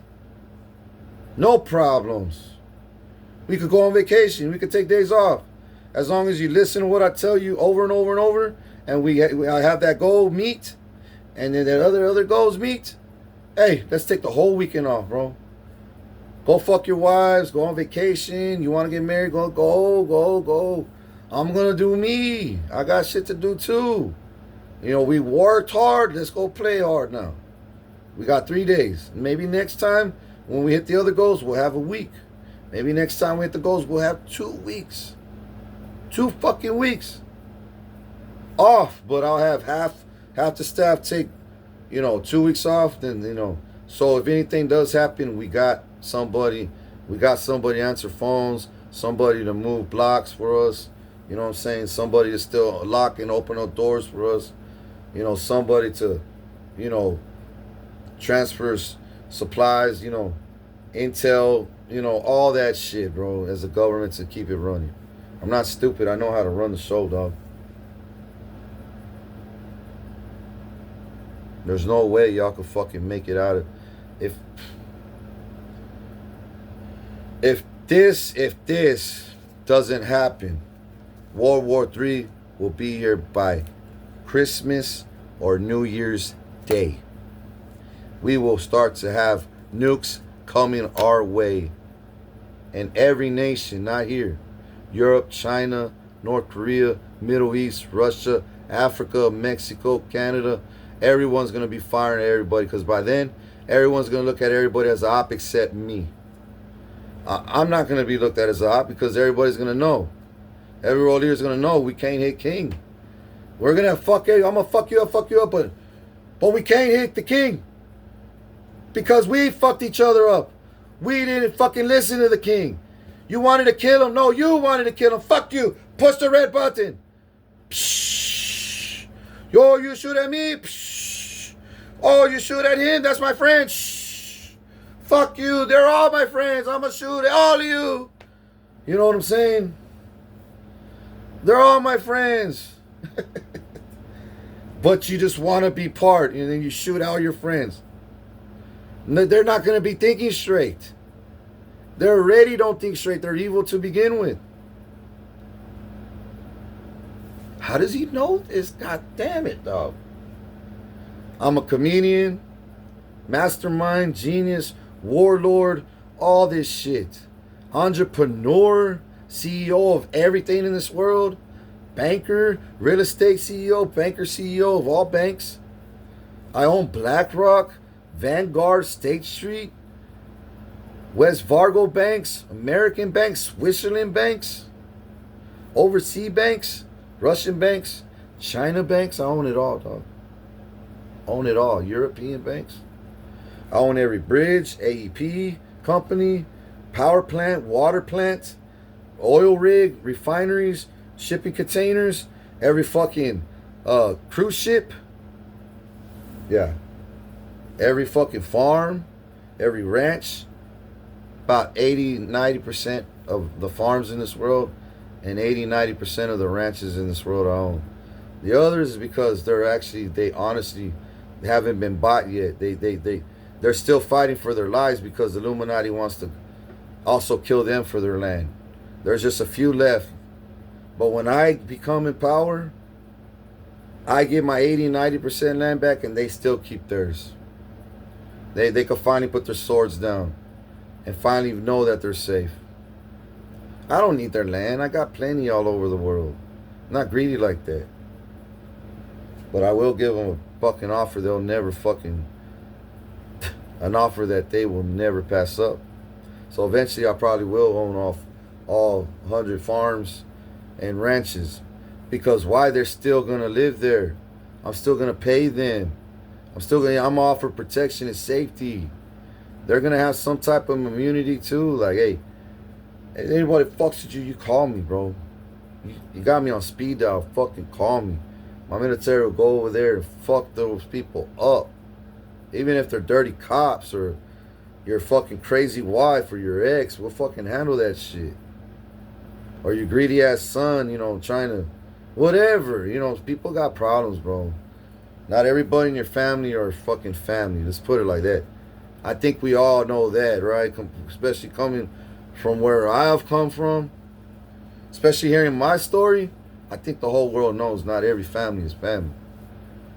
Speaker 1: no problems. We could go on vacation. We could take days off. As long as you listen to what I tell you over and over and over, and I have that goal meet, and then that other goals meet, hey, let's take the whole weekend off, bro. Go fuck your wives. Go on vacation. You want to get married? Go. I'm going to do me. I got shit to do too. You know, we worked hard. Let's go play hard now. We got 3 days. Maybe next time when we hit the other goals, we'll have a week. Maybe next time we hit the goals, we'll have 2 weeks. 2 fucking weeks off. But I'll have half the staff take, 2 weeks off. Then, so if anything does happen, we got somebody answer phones, somebody to move blocks for us. You know what I'm saying? Somebody to still lock and open up doors for us. Somebody to, transfer supplies, intel, all that shit, bro, as a government to keep it running. I'm not stupid. I know how to run the show, dog. There's no way y'all can fucking make it out of... If this doesn't happen, World War III will be here by Christmas or New Year's Day. We will start to have nukes coming our way. And every nation, not here, Europe, China, North Korea, Middle East, Russia, Africa, Mexico, Canada, everyone's going to be firing at everybody, because by then, everyone's going to look at everybody as a op except me. I'm not going to be looked at as a op because everybody's going to know. Every world leader is going to know we can't hit king. We're going to fuck you. I'm going to fuck you up, but we can't hit the king. Because we fucked each other up. We didn't fucking listen to the king. You wanted to kill him. No, you wanted to kill him. Fuck you. Push the red button. Psh. Yo, you shoot at me. Psh. Oh, you shoot at him. That's my friend. Shh. Fuck you. They're all my friends. I'm going to shoot at all of you. You know what I'm saying? They're all my friends. But you just want to be part. And then you shoot all your friends. They're not going to be thinking straight. They already don't think straight. They're evil to begin with. How does he know this? God damn it, dog. I'm a comedian, mastermind, genius, warlord, all this shit. Entrepreneur, CEO of everything in this world. Banker, real estate CEO, banker CEO of all banks. I own BlackRock, Vanguard, State Street, West Fargo banks, American banks, Switzerland banks, overseas banks, Russian banks, China banks. I own it all, dog. Own it all. European banks. I own every bridge, AEP company, power plant, water plant, oil rig, refineries, shipping containers, every fucking cruise ship. Yeah. Every fucking farm, every ranch, about 80-90% of the farms in this world and 80-90% of the ranches in this world I own. The others is because they honestly haven't been bought yet. They're still fighting for their lives because the Illuminati wants to also kill them for their land. There's just a few left. But when I become in power, I get my 80-90% land back and they still keep theirs. They can finally put their swords down and finally know that they're safe. I don't need their land. I got plenty all over the world. I'm not greedy like that. But I will give them a fucking offer they'll never fucking... An offer that they will never pass up. So eventually I probably will own off all 100 farms and ranches. Because why? They're still going to live there. I'm still going to pay them. I'm offer protection and safety. They're going to have some type of immunity too. Like, hey, if anybody fucks with you, you call me, bro. You got me on speed dial. Fucking call me. My military will go over there and fuck those people up. Even if they're dirty cops or your fucking crazy wife or your ex, we'll fucking handle that shit. Or your greedy ass son, you know, trying to... Whatever, you know, people got problems, bro. Not everybody in your family are fucking family. Let's put it like that. I think we all know that, right? Especially coming from where I have come from. Especially hearing my story. I think the whole world knows not every family is family.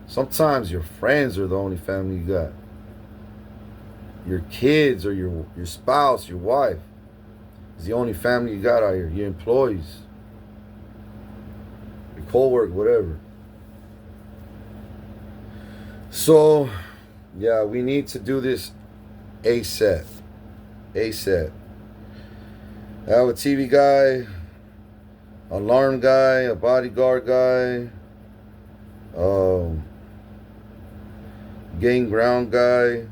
Speaker 1: Sometimes your friends are the only family you got. Your kids or your spouse, your wife is the only family you got out here. Your employees. Your co-work, whatever. So, yeah, we need to do this ASAP. ASAP. I have a TV guy, alarm guy, a bodyguard guy, gain ground guy,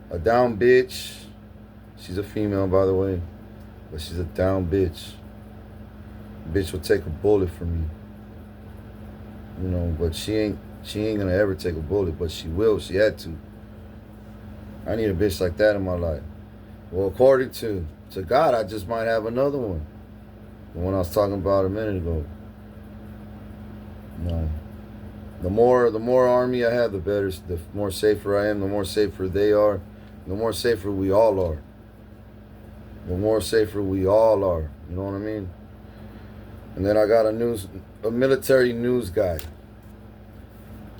Speaker 1: a down bitch. She's a female, by the way, but she's a down bitch. Bitch will take a bullet for me. You know, but she ain't gonna ever take a bullet, but she will. She had to. I need a bitch like that in my life. Well, according to God, I just might have another one. The one I was talking about a minute ago. No. The more army I have, the better. The more safer I am. The more safer they are. The more safer we all are. The more safer we all are. You know what I mean? And then I got a military news guy.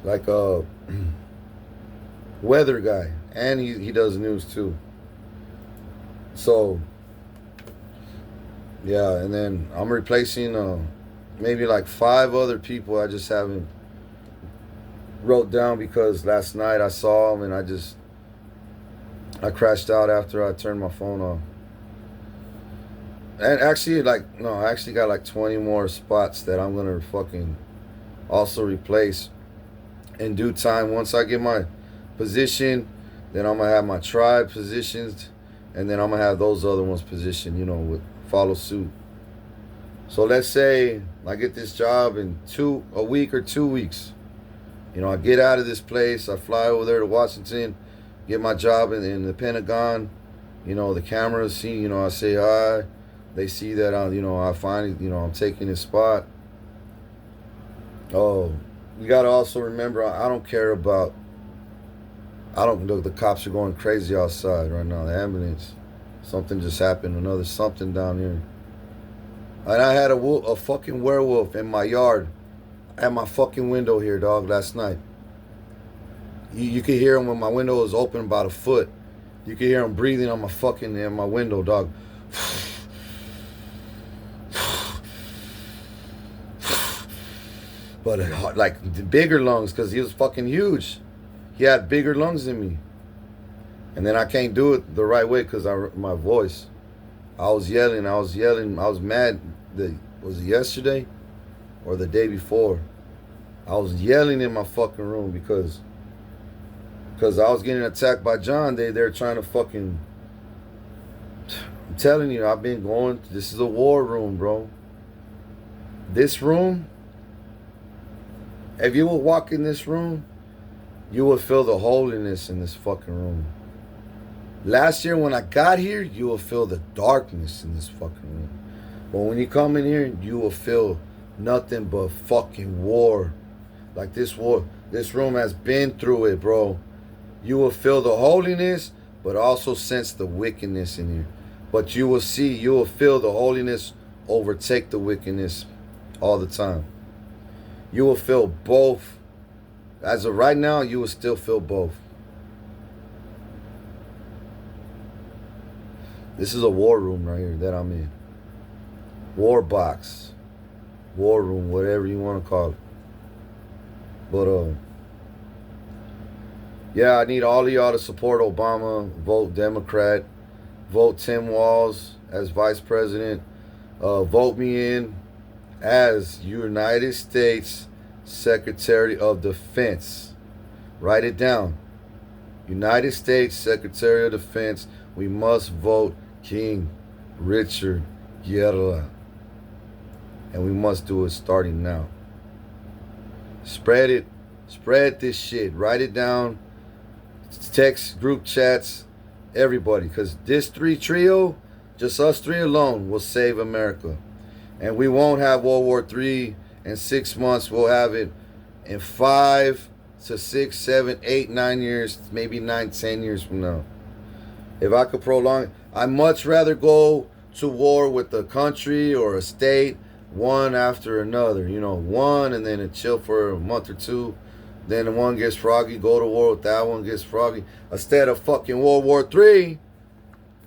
Speaker 1: Like a weather guy. And he does news too. So, yeah, and then I'm replacing maybe like 5 other people I just haven't wrote down because last night I saw them and I crashed out after I turned my phone off. And actually, I actually got like 20 more spots that I'm gonna fucking also replace in due time. Once I get my position, then I'm gonna have my tribe positioned, and then I'm gonna have those other ones positioned, you know, with follow suit. So let's say I get this job in a week or 2 weeks. You know, I get out of this place, I fly over there to Washington, get my job in the Pentagon. You know, the cameras see, you know, I say hi. They see that I finally, I'm taking this spot. Oh, you gotta also remember, I don't care about. Look, the cops are going crazy outside right now. The ambulance, something just happened. Another something down here. And I had a fucking werewolf in my yard, at my fucking window here, dog, last night. You could hear him when my window was open about a foot. You could hear him breathing on my window, dog. But like bigger lungs, because he was fucking huge. He had bigger lungs than me. And then I can't do it the right way because my voice. I was yelling. I was mad. Was it yesterday or the day before? I was yelling in my fucking room because I was getting attacked by John. They're trying to fucking... I'm telling you, I've been going... This is a war room, bro. This room... If you will walk in this room, you will feel the holiness in this fucking room. Last year when I got here, you will feel the darkness in this fucking room. But when you come in here, you will feel nothing but fucking war. Like this room has been through it, bro. You will feel the holiness, but also sense the wickedness in here. But you will feel the holiness overtake the wickedness all the time. You will feel both. As of right now, you will still feel both. This is a war room right here that I'm in. War box. War room, whatever you want to call it. But yeah, I need all of y'all to support Obama. Vote Democrat. Vote Tim Walz as vice president. Vote me in as United States Secretary of Defense. Write it down. United States Secretary of Defense. We must vote King Richard Guerra. And we must do it starting now. Spread it. Spread this shit. Write it down. Text, group chats, everybody. Because this trio, just us three alone, will save America. And we won't have World War III in 6 months. We'll have it in 5 to 6, 7, 8, 9 years, maybe 9, 10 years from now. If I could prolong it, I'd much rather go to war with a country or a state, one after another. You know, one and then chill for a month or two. Then the one gets froggy, go to war with that one, gets froggy. Instead of fucking World War III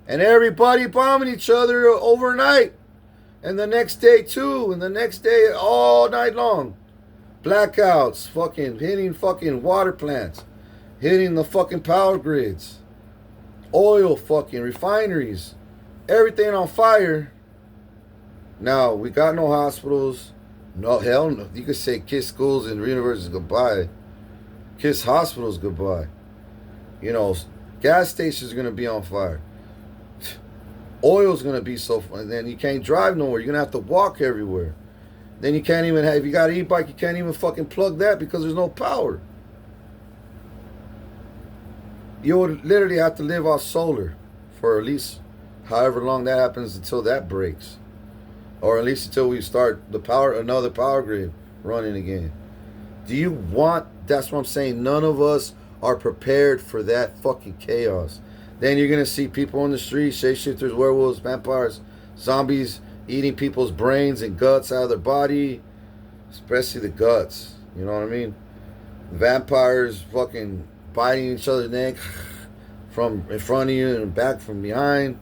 Speaker 1: and everybody bombing each other overnight. And the next day too, and the next day all night long. Blackouts, fucking hitting fucking water plants, hitting the fucking power grids, oil fucking refineries, everything on fire. Now, we got no hospitals. No, hell no. You could say kiss schools and universities goodbye. Kiss hospitals goodbye. You know, gas stations are going to be on fire. Oil's going to be so fun. Then you can't drive nowhere. You're going to have to walk everywhere. Then you can't even have, if you got an e-bike, you can't even fucking plug that because there's no power. You would literally have to live off solar for at least however long that happens until that breaks. Or at least until we start another power grid running again. Do you want, that's what I'm saying, none of us are prepared for that fucking chaos. Then you're going to see people on the street, shapeshifters, werewolves, vampires, zombies, eating people's brains and guts out of their body. Especially the guts, you know what I mean? Vampires fucking biting each other's neck from in front of you and back from behind.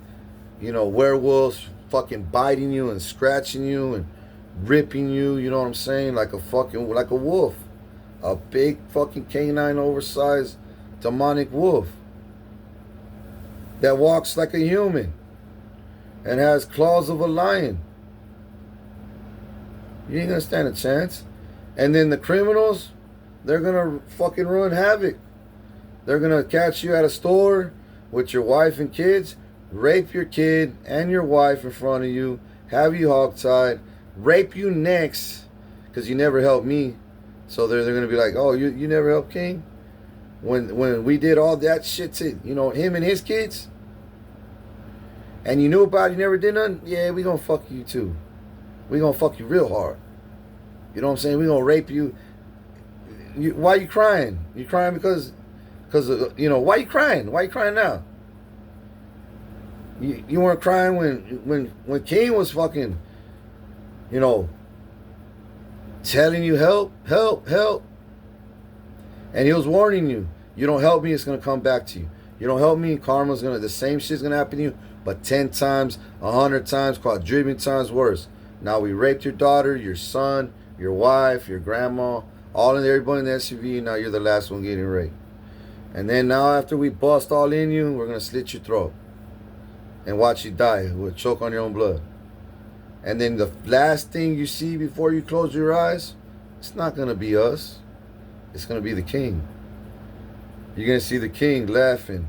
Speaker 1: You know, werewolves fucking biting you and scratching you and ripping you, you know what I'm saying? Like a wolf. A big fucking canine oversized demonic wolf that walks like a human and has claws of a lion. You ain't gonna stand a chance. And then the criminals, they're gonna fucking ruin havoc. They're gonna catch you at a store with your wife and kids, rape your kid and your wife in front of you, have you hogtied, rape you next because you never helped me. So they're going to be like, oh, you never helped King? When we did all that shit to, you know, him and his kids? And you knew about it, you never did nothing? Yeah, we going to fuck you too. We going to fuck you real hard. You know what I'm saying? We going to rape you. Why you crying? You crying because you know, why you crying? Why you crying now? You weren't crying when King was fucking, you know, telling you help. And he was warning you. You don't help me, it's going to come back to you. You don't help me, karma's going to, the same shit's going to happen to you, but 10 times, 100 times, quadrillion times worse. Now we raped your daughter, your son, your wife, your grandma, all in everybody in the SUV, now you're the last one getting raped. And then now after we bust all in you, we're going to slit your throat and watch you die with choke on your own blood. And then the last thing you see before you close your eyes, it's not going to be us. It's going to be the King. You're going to see the King laughing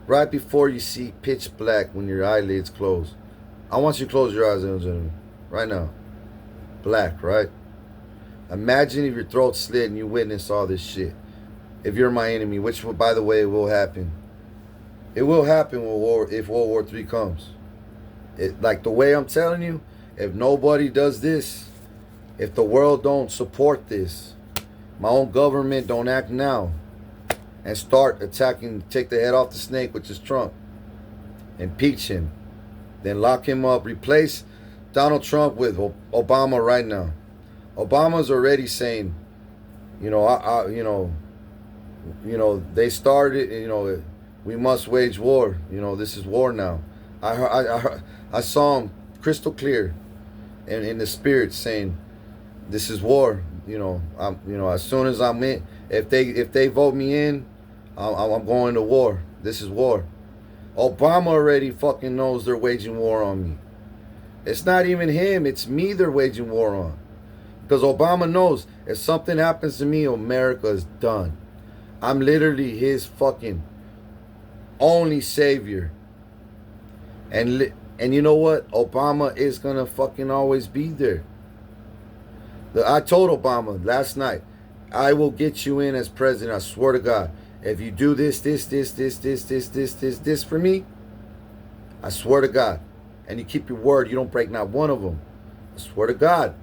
Speaker 1: right before you see pitch black when your eyelids close. I want you to close your eyes, ladies and gentlemen, right now. Black, right? Imagine if your throat slit and you witness all this shit. If you're my enemy, which, by the way, will happen. It will happen if World War III comes. Like the way I'm telling you, if nobody does this, if the world don't support this, my own government don't act now and start attacking, take the head off the snake, which is Trump, impeach him, then lock him up, replace Donald Trump with Obama right now. Obama's already saying, you know, they started, you know, we must wage war. You know, this is war now. I saw him crystal clear in the spirit saying, this is war. as soon as I'm in, if they vote me in, I'm going to war. This is war. Obama already fucking knows they're waging war on me. It's not even him. It's me they're waging war on. Because Obama knows if something happens to me, America is done. I'm literally his fucking only savior. And you know what? Obama is going to fucking always be there. I told Obama last night, I will get you in as president. I swear to God. If you do this for me, I swear to God. And you keep your word, you don't break not one of them. I swear to God,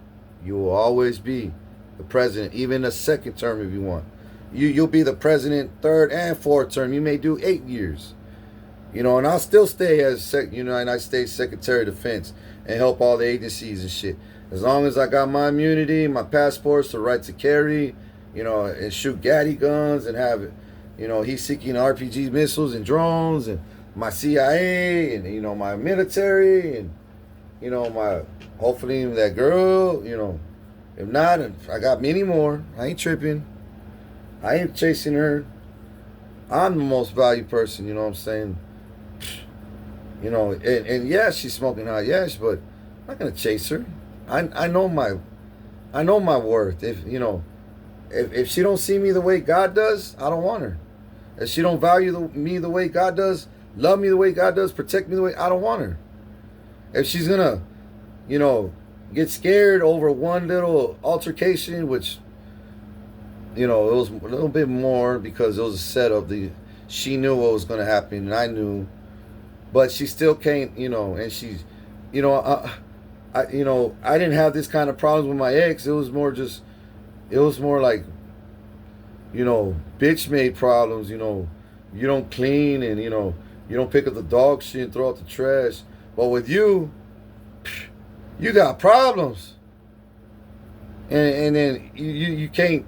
Speaker 1: you will always be the president, even a second term if you want. You'll be the president third and fourth term. You may do 8 years. And I'll still stay as United States Secretary of Defense and help all the agencies and shit. As long as I got my immunity, my passports, the right to carry, and shoot gaddy guns and have it. He's seeking RPG missiles and drones and my CIA and, my military and, my, hopefully that girl, if not, I got many more. I ain't tripping. I ain't chasing her. I'm the most valued person, you know what I'm saying? And yeah, she's smoking hot, yes, but I'm not gonna chase her. I know my worth. If she don't see me the way God does, I don't want her. If she don't value me the way God does, love me the way God does, protect me the way, I don't want her. If she's gonna, get scared over one little altercation, which, it was a little bit more because it was a setup. She knew what was gonna happen, and I knew, but she still can't, and she's, I didn't have this kind of problems with my ex. It was more like, bitch made problems. You don't clean, and you don't pick up the dog shit and throw out the trash. But with you got problems, and then you can't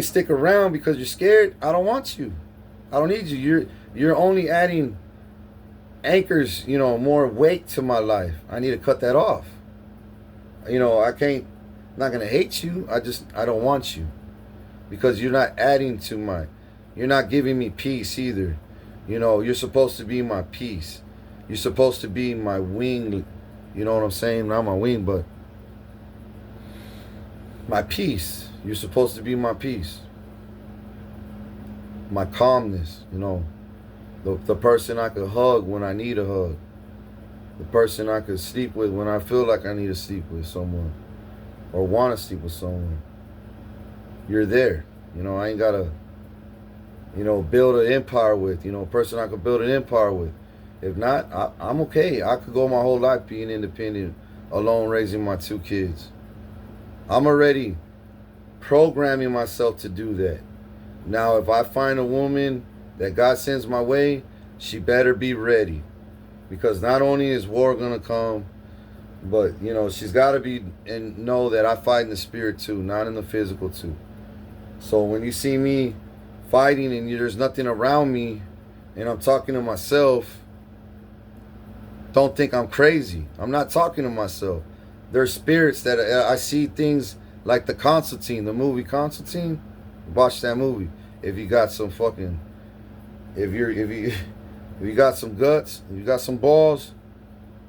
Speaker 1: stick around because you're scared. I don't want you. I don't need you. You're only adding anchors, more weight to my life. I need to cut that off. I'm not gonna hate you. I don't want you because you're not adding to you're not giving me peace either. You're supposed to be my peace. You're supposed to be my wing. You know what I'm saying? Not my wing, but my peace. You're supposed to be my peace. My calmness, the person I could hug when I need a hug. The person I could sleep with when I feel like I need to sleep with someone or want to sleep with someone. You're there. I ain't got to, build an empire with, a person I could build an empire with. If not, I'm okay. I could go my whole life being independent, alone, raising my 2 kids. I'm already programming myself to do that. Now, if I find a woman that God sends my way, she better be ready. Because not only is war going to come, but, she's got to be and know that I fight in the spirit too, not in the physical too. So when you see me fighting and there's nothing around me and I'm talking to myself, don't think I'm crazy. I'm not talking to myself. There's spirits that I see things like the Constantine, the movie Constantine. Watch that movie. If you got some fucking, if you got some guts, if you got some balls,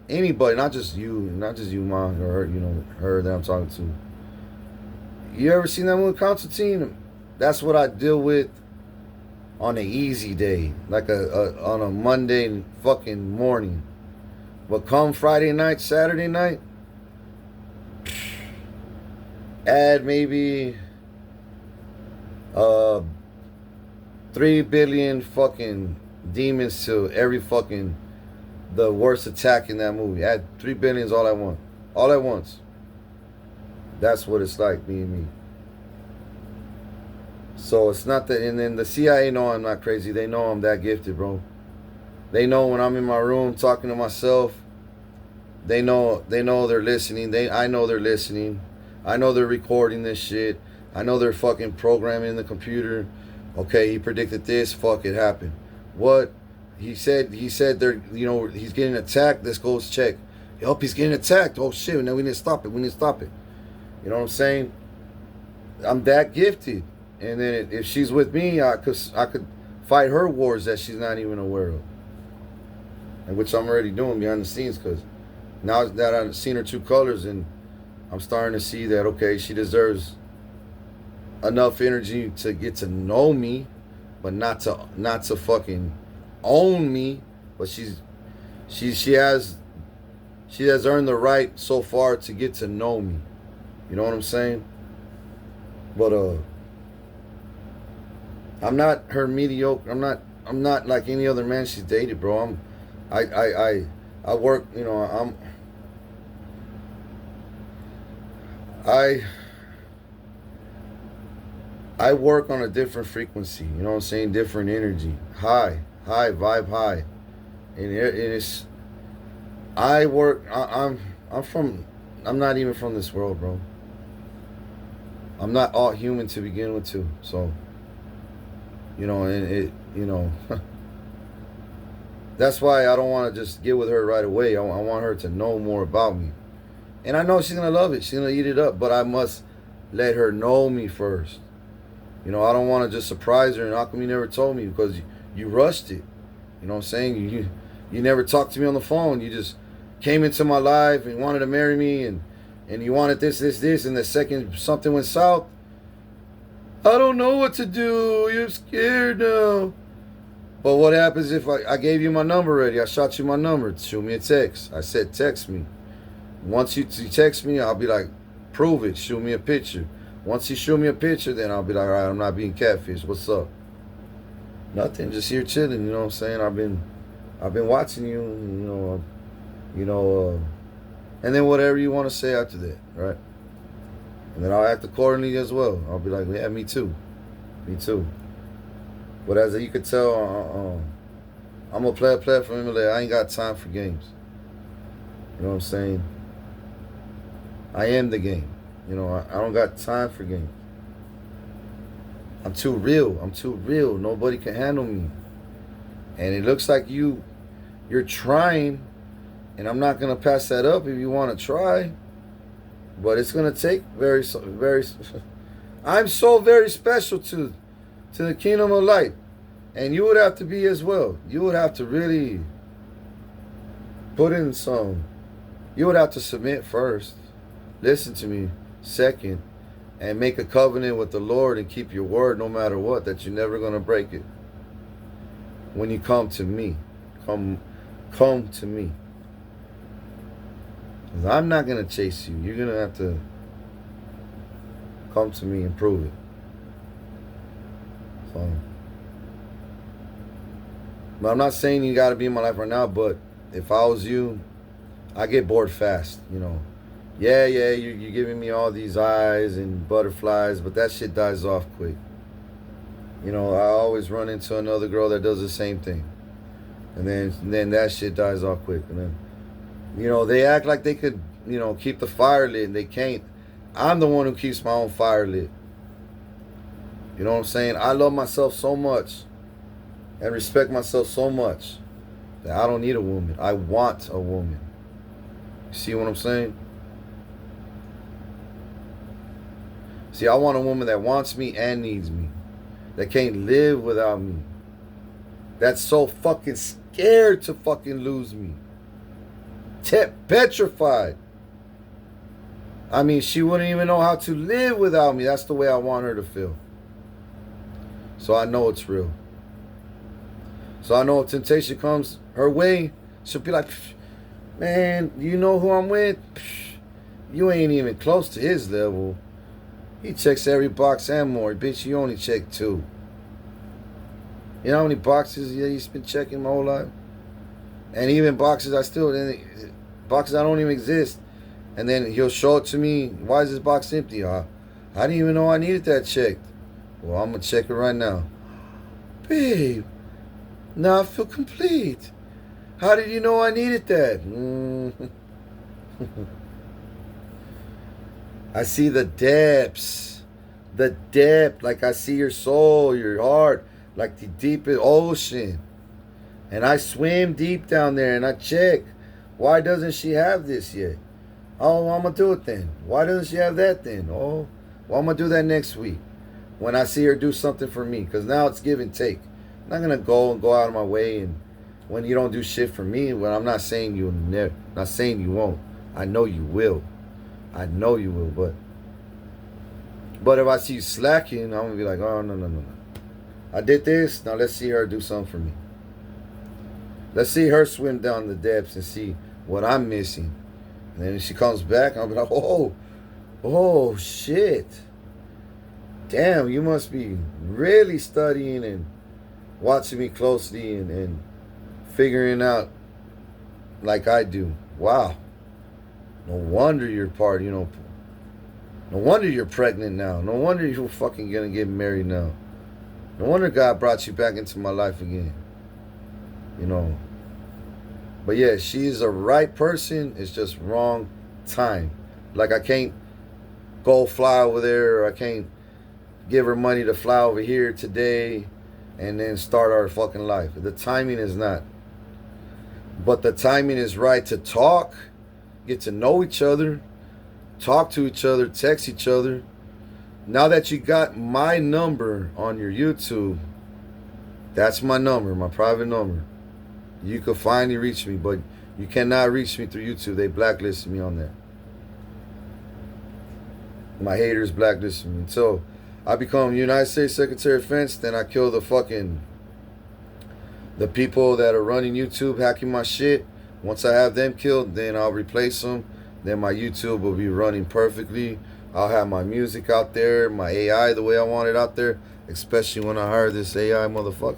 Speaker 1: anybody, not just you, mom, or her, her that I'm talking to. You ever seen that movie Constantine? That's what I deal with on an easy day, like on a Monday fucking morning. But come Friday night, Saturday night, add maybe 3 billion fucking demons to every fucking the worst attack in that movie. Add 3 billion is all I want. All at once. That's what it's like, me and me. So it's not that, and then the CIA know I'm not crazy. They know I'm that gifted, bro. They know when I'm in my room talking to myself. They know they're listening. I know they're listening. I know they're recording this shit. I know they're fucking programming the computer. Okay, he predicted this. Fuck, it happened. What? He said they're, he's getting attacked. Let's go check. Yup, he's getting attacked. Oh shit, now we need to stop it. You know what I'm saying? I'm that gifted. And then if she's with me, I could fight her wars that she's not even aware of. And which I'm already doing behind the scenes, because now that I've seen her true colors, and I'm starting to see that, okay, she deserves enough energy to get to know me, but not to fucking own me. But she has earned the right so far to get to know me. You know what I'm saying? But I'm not her mediocre. I'm not like any other man she's dated, bro. I work, you know, I work on a different frequency, you know what I'm saying? Different energy. High, vibe high. And it's, I'm not even from this world, bro. I'm not all human to begin with, too. So, you know, that's why I don't want to just get with her right away. I want her to know more about me. And I know she's going to love it. She's going to eat it up. But I must let her know me first. You know, I don't want to just surprise her. And how come you never told me? Because you rushed it. You know what I'm saying? You never talked to me on the phone. You just came into my life and wanted to marry me. And you wanted this. And the second something went south, I don't know what to do. You're scared now. But what happens if I gave you my number already? I shot you my number. Shoot me a text. I said text me. Once you text me, I'll be like, prove it. Shoot me a picture. Once you show me a picture, then I'll be like, all right, I'm not being catfish. What's up? Nothing. Just here chilling. You know what I'm saying? I've been watching you. And then whatever you want to say after that, right? And then I'll act accordingly as well. I'll be like, yeah, me too. But as you could tell, I'm a player for MMA. I ain't got time for games. You know what I'm saying? I am the game. You know, I don't got time for games. I'm too real. Nobody can handle me. And it looks like you're trying, and I'm not gonna pass that up if you want to try. But it's gonna take very. I'm so very special to the kingdom of light, and you would have to be as well. You would have to really put in some. You would have to submit first, listen to me second, and make a covenant with the Lord and keep your word no matter what, that you're never gonna break it. When you come to me, come to me. 'Cause I'm not gonna chase you. You're gonna have to come to me and prove it. So, but I'm not saying you got to be in my life right now, but if I was you, I get bored fast, you know. Yeah, you're giving me all these eyes and butterflies, but that shit dies off quick. You know, I always run into another girl that does the same thing. And then that shit dies off quick. And then, you know, they act like they could, you know, keep the fire lit, and they can't. I'm the one who keeps my own fire lit. You know what I'm saying? I love myself so much and respect myself so much that I don't need a woman. I want a woman. You see what I'm saying? See, I want a woman that wants me and needs me. That can't live without me. That's so fucking scared to fucking lose me. Petrified. I mean, she wouldn't even know how to live without me. That's the way I want her to feel. So I know it's real. So I know if temptation comes her way, she'll be like, man, you know who I'm with? You ain't even close to his level. He checks every box and more. Bitch, you only check 2. You know how many boxes he's been checking my whole life? And even boxes boxes I don't even exist. And then he'll show it to me. Why is this box empty? I didn't even know I needed that checked. Well, I'm going to check it right now. Babe, now I feel complete. How did you know I needed that? I see the depths. The depth. Like I see your soul, your heart. Like the deepest ocean. And I swim deep down there and I check. Why doesn't she have this yet? Oh, I'm going to do it then. Why doesn't she have that then? Oh, well, I'm going to do that next week when I see her do something for me. Because now it's give and take. I'm not going to go out of my way and when you don't do shit for me. Well, I'm not saying you'll never, not saying you won't. I know you will. I know you will, but if I see you slacking, I'm going to be like, oh, no. I did this. Now let's see her do something for me. Let's see her swim down the depths and see what I'm missing. And then when she comes back, I'll be like, oh, shit. Damn, you must be really studying and watching me closely and figuring out like I do. Wow. No wonder you're no wonder you're pregnant now. No wonder you're fucking gonna get married now. No wonder God brought you back into my life again. But yeah, she's the right person. It's just wrong time. Like I can't go fly over there, or I can't give her money to fly over here today and then start our fucking life. The timing is not. But the timing is right to talk, get to know each other, talk to each other, text each other. Now that you got my number on your YouTube, that's my number, my private number. You can finally reach me, but you cannot reach me through YouTube. They blacklisted me on there. My haters blacklisted me. So I become United States Secretary of Defense, then I kill the people that are running YouTube, hacking my shit. Once I have them killed, then I'll replace them. Then my YouTube will be running perfectly. I'll have my music out there, my AI the way I want it out there, especially when I hire this AI motherfucker.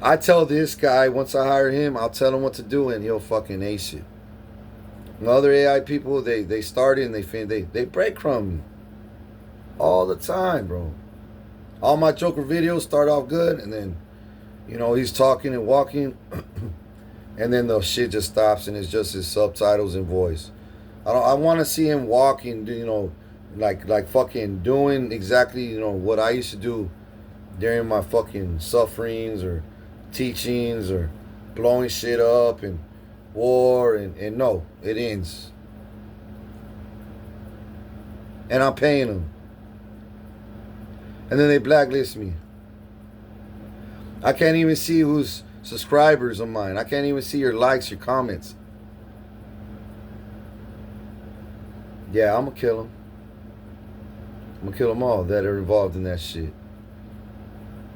Speaker 1: I tell this guy, once I hire him, I'll tell him what to do and he'll fucking ace it. The other AI people, they start in, they breadcrumb me all the time, bro. All my Joker videos start off good, and then, he's talking and walking, and then the shit just stops, and it's just his subtitles and voice. I want to see him walking, like fucking doing exactly, what I used to do during my fucking sufferings or teachings or blowing shit up and war, and no, it ends. And I'm paying them. And then they blacklist me. I can't even see who's subscribers of mine. I can't even see your likes, your comments. Yeah, I'm going to kill them. I'm going to kill them all that are involved in that shit.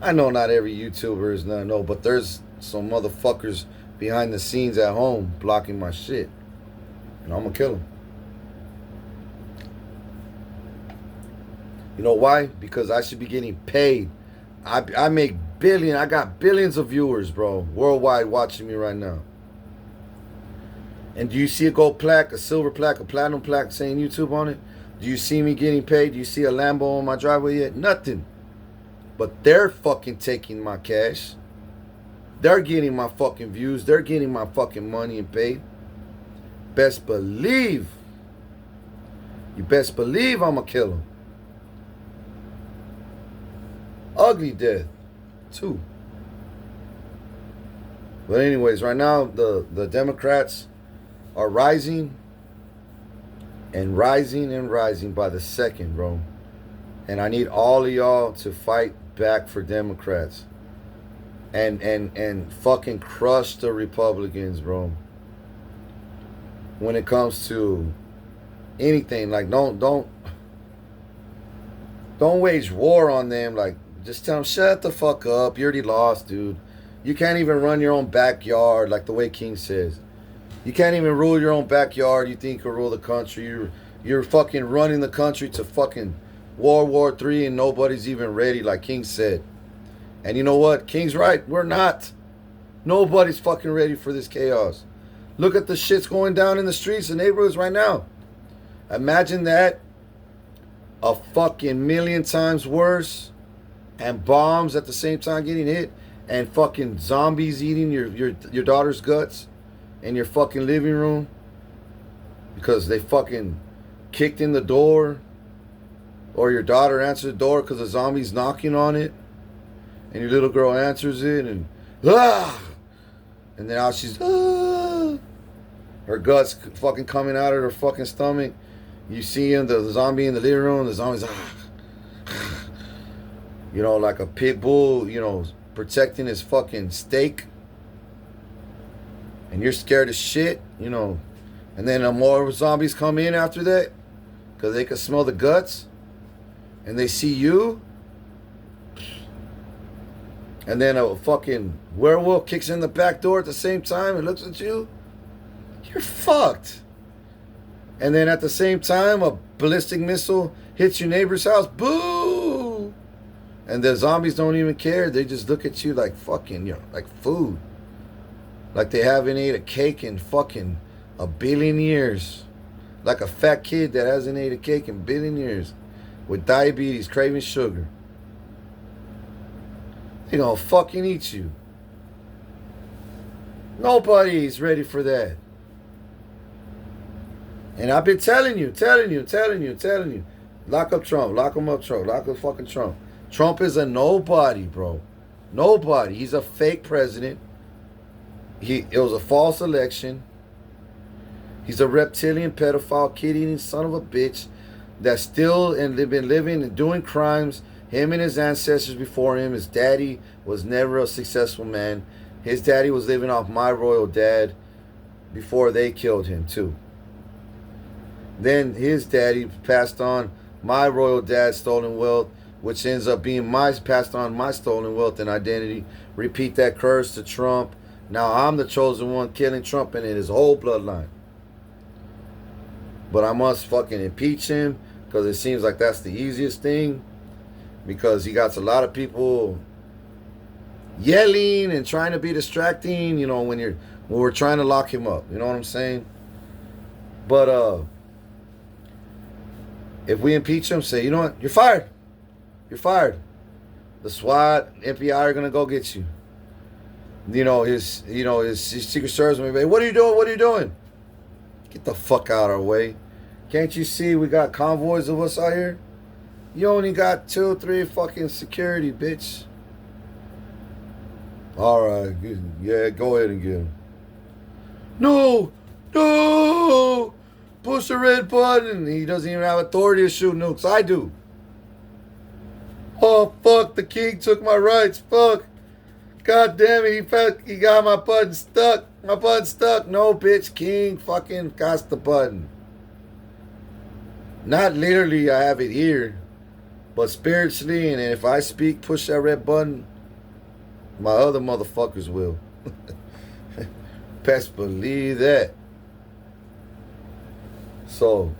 Speaker 1: I know not every YouTuber is not, no, but there's some motherfuckers behind the scenes at home blocking my shit. And I'm going to kill them. You know why? Because I should be getting paid. I make billion. I got billions of viewers, bro, worldwide watching me right now. And do you see a gold plaque, a silver plaque, a platinum plaque saying YouTube on it? Do you see me getting paid? Do you see a Lambo on my driveway yet? Nothing. But they're fucking taking my cash. They're getting my fucking views. They're getting my fucking money and paid. Best believe. You best believe I'm going to kill them. Ugly death, too. But anyways, right now, the Democrats are rising and rising and rising by the second, bro. And I need all of y'all to fight back for Democrats. And fucking crush the Republicans, bro. When it comes to anything, like don't wage war on them. Like, just tell them, shut the fuck up. You already lost, dude. You can't even run your own backyard, like the way King says. You can't even rule your own backyard. You think you can rule the country. You're fucking running the country to fucking World War III and nobody's even ready, like King said. And you know what? King's right. We're not. Nobody's fucking ready for this chaos. Look at the shit's going down in the streets and neighborhoods right now. Imagine that a fucking million times worse, and bombs at the same time getting hit, and fucking zombies eating your daughter's guts in your fucking living room because they fucking kicked in the door, or your daughter answered the door because the zombie's knocking on it, and your little girl answers it, and and then now she's her guts fucking coming out of her fucking stomach. You see him, the zombie in the living room, the zombie's you know, like a pit bull, you know, protecting his fucking steak. And you're scared as shit, you know. And then more zombies come in after that because they can smell the guts. And they see you. And then a fucking werewolf kicks in the back door at the same time and looks at you. You're fucked. And then at the same time, a ballistic missile hits your neighbor's house. Boo! And the zombies don't even care. They just look at you like fucking, you know, like food. Like they haven't ate a cake in fucking a billion years. Like a fat kid that hasn't ate a cake in a billion years. With diabetes, craving sugar. They gonna fucking eat you. Nobody's ready for that. And I've been telling you. Lock up Trump. Lock him up, Trump. Lock up fucking Trump. Trump is a nobody, bro. Nobody. He's a fake president. It was a false election. He's a reptilian pedophile, kid-eating son of a bitch that's still and they've been living and doing crimes. Him and his ancestors before him. His daddy was never a successful man. His daddy was living off my royal dad before they killed him too. Then his daddy passed on my royal dad's stolen wealth, which ends up being passed on my stolen wealth and identity. Repeat that curse to Trump. Now I'm the chosen one killing Trump and his whole bloodline. But I must fucking impeach him because it seems like that's the easiest thing. Because he got a lot of people yelling and trying to be distracting, you know, when we're trying to lock him up. You know what I'm saying? But if we impeach him, say, you know what? You're fired. You're fired. The SWAT, FBI are gonna go get you. His Secret Service will be, what are you doing? What are you doing? Get the fuck out of our way. Can't you see we got convoys of us out here? You only got 2 or 3 fucking security, bitch. Alright, yeah, go ahead and get him. No! Push the red button. He doesn't even have authority to shoot nukes. I do. Oh, fuck, the king took my rights. Fuck. God damn it, he got my button stuck. My button stuck. No, bitch, king fucking got the button. Not literally, I have it here. But spiritually, and if I speak, push that red button, my other motherfuckers will. Best believe that. So,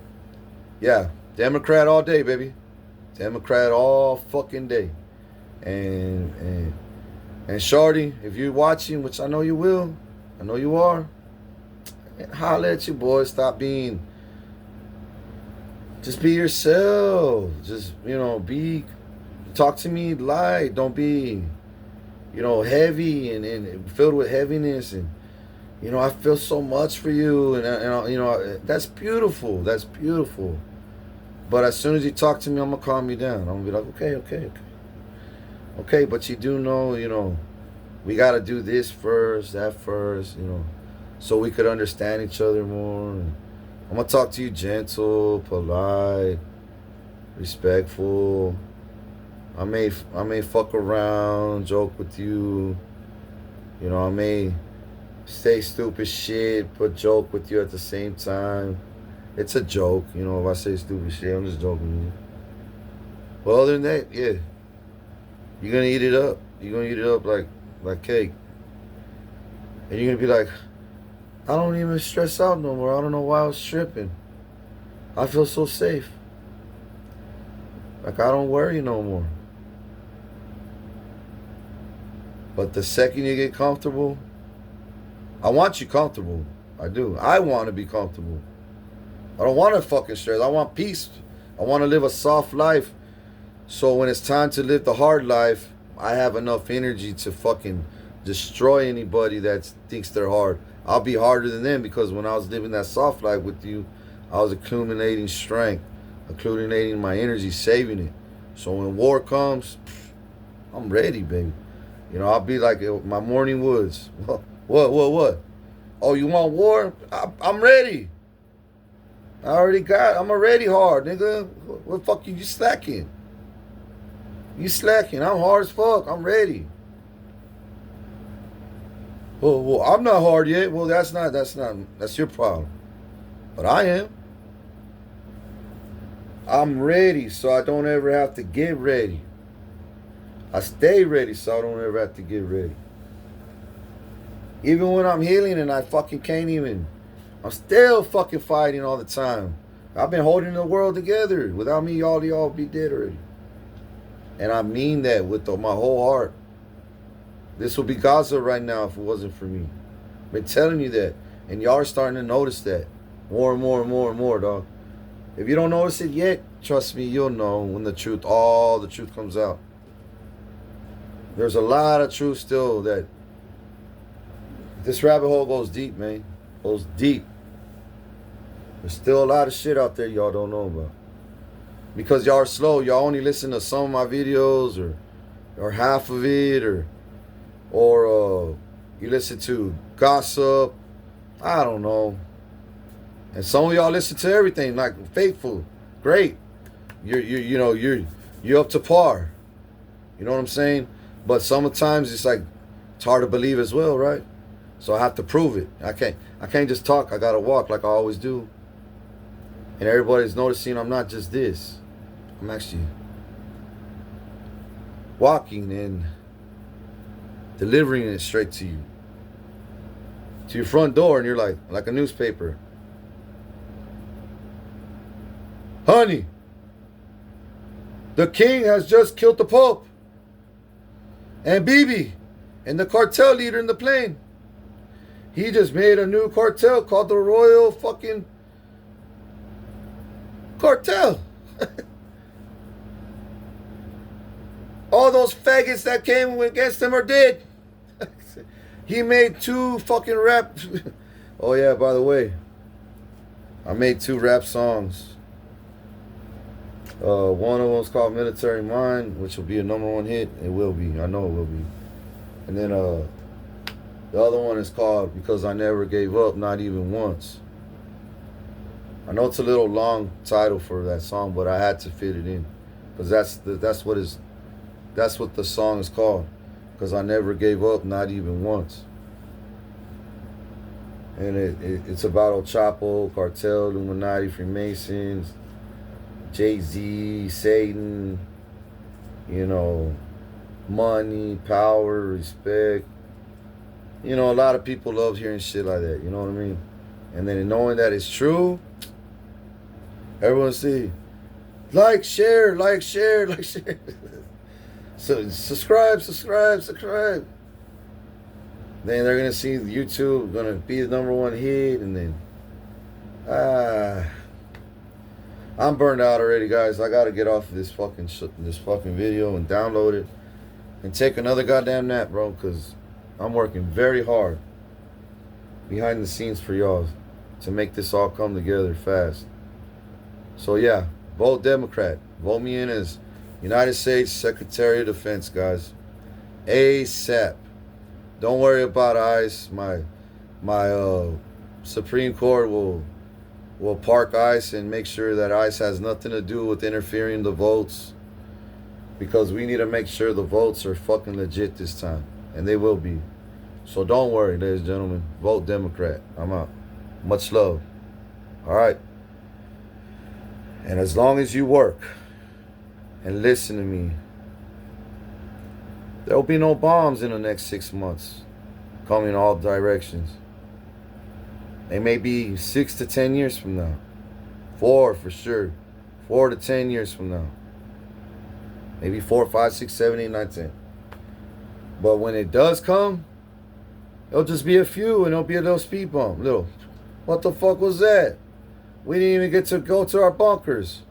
Speaker 1: yeah, Democrat all day, baby. Democrat all fucking day. And Shorty, if you're watching, which I know you will, I know you are, holla at you, boy. Stop being... Just be yourself. Just, talk to me light. Don't be, heavy and filled with heaviness. And, I feel so much for you. And that's beautiful. That's beautiful. But as soon as you talk to me, I'm going to calm you down. I'm going to be like, okay. Okay, but you do know, we got to do this first, that first, so we could understand each other more. And I'm going to talk to you gentle, polite, respectful. I may fuck around, joke with you. I may say stupid shit, but joke with you at the same time. It's a joke, if I say stupid shit, I'm just joking with you. But other than that, yeah. You're going to eat it up. You're going to eat it up like cake. And you're going to be like, I don't even stress out no more. I don't know why I was tripping. I feel so safe. Like I don't worry no more. But the second you get comfortable, I want you comfortable. I do. I want to be comfortable. I don't want to fucking stress. I want peace. I want to live a soft life. So when it's time to live the hard life, I have enough energy to fucking destroy anybody that thinks they're hard. I'll be harder than them because when I was living that soft life with you, I was accumulating strength, accumulating my energy, saving it. So when war comes, I'm ready, baby. I'll be like my morning woods. What? Oh, you want war? I'm ready. I'm already hard, nigga. What fuck you slacking? You slacking. I'm hard as fuck. I'm ready. Well, I'm not hard yet. Well, that's your problem. But I am. I'm ready, so I don't ever have to get ready. I stay ready, so I don't ever have to get ready. Even when I'm healing and I fucking can't even, I'm still fucking fighting all the time. I've been holding the world together. Without me, all y'all be dead already. And I mean that with my whole heart. This would be Gaza right now if it wasn't for me. I've been telling you that. And y'all are starting to notice that. More and more and more and more, dog. If you don't notice it yet, trust me, you'll know when all the truth comes out. There's a lot of truth still that this rabbit hole goes deep, man. Goes deep. There's still a lot of shit out there y'all don't know about. Because y'all are slow. Y'all only listen to some of my videos or half of it or you listen to gossip. I don't know. And some of y'all listen to everything, like faithful. Great. You're up to par. You know what I'm saying? But sometimes it's hard to believe as well, right? So I have to prove it. I can't just talk. I gotta walk like I always do. And everybody's noticing I'm not just this. I'm actually walking and delivering it straight to you. To your front door, and you're like a newspaper. Honey, the king has just killed the Pope. And Bibi, and the cartel leader in the plane. He just made a new cartel called the Royal fucking Cartel. All those faggots that came against him are dead. He made 2 fucking rap. Oh yeah, by the way, I made 2 rap songs. One of them's called Military Mind, which will be a #1 hit. It will be. I know it will be. And then the other one is called Because I Never Gave Up, Not Even Once. I know it's a little long title for that song, but I had to fit it in. Because that's what the song is called. Because I never gave up, not even once. And it's about El Chapo, Cartel, Illuminati, Freemasons, Jay-Z, Satan, money, power, respect. A lot of people love hearing shit like that, you know what I mean? And then knowing that it's true, everyone see, like, share. So subscribe. Then they're gonna see YouTube gonna be the #1 hit, and then I'm burned out already, guys. I gotta get off of this fucking video and download it and take another goddamn nap, bro. Cause I'm working very hard behind the scenes for y'all to make this all come together fast. So yeah, vote Democrat. Vote me in as United States Secretary of Defense, guys. ASAP. Don't worry about ICE. My Supreme Court will park ICE and make sure that ICE has nothing to do with interfering the votes, because we need to make sure the votes are fucking legit this time, and they will be. So don't worry, ladies and gentlemen. Vote Democrat. I'm out. Much love. All right. And as long as you work and listen to me, there will be no bombs in the next 6 months coming in all directions. They may be 6 to 10 years from now. 4 for sure. 4 to 10 years from now. Maybe 4, 5, 6, 7, 8, 9, 10. But when it does come, it'll just be a few, and it'll be a little speed bump. What the fuck was that? We didn't even get to go to our bunkers.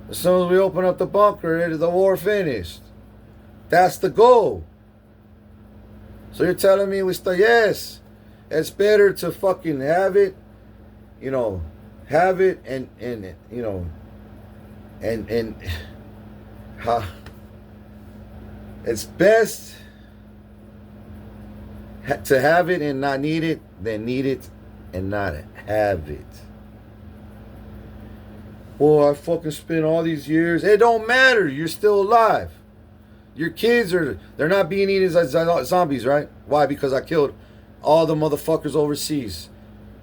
Speaker 1: As soon as we open up the bunker, the war finished. That's the goal. So you're telling me yes, it's better to fucking have it, and it's best To have it and not need it, than need it and not have it. Well, I fucking spent all these years. It don't matter. You're still alive. Your kids they're not being eaten as zombies, right? Why? Because I killed all the motherfuckers overseas.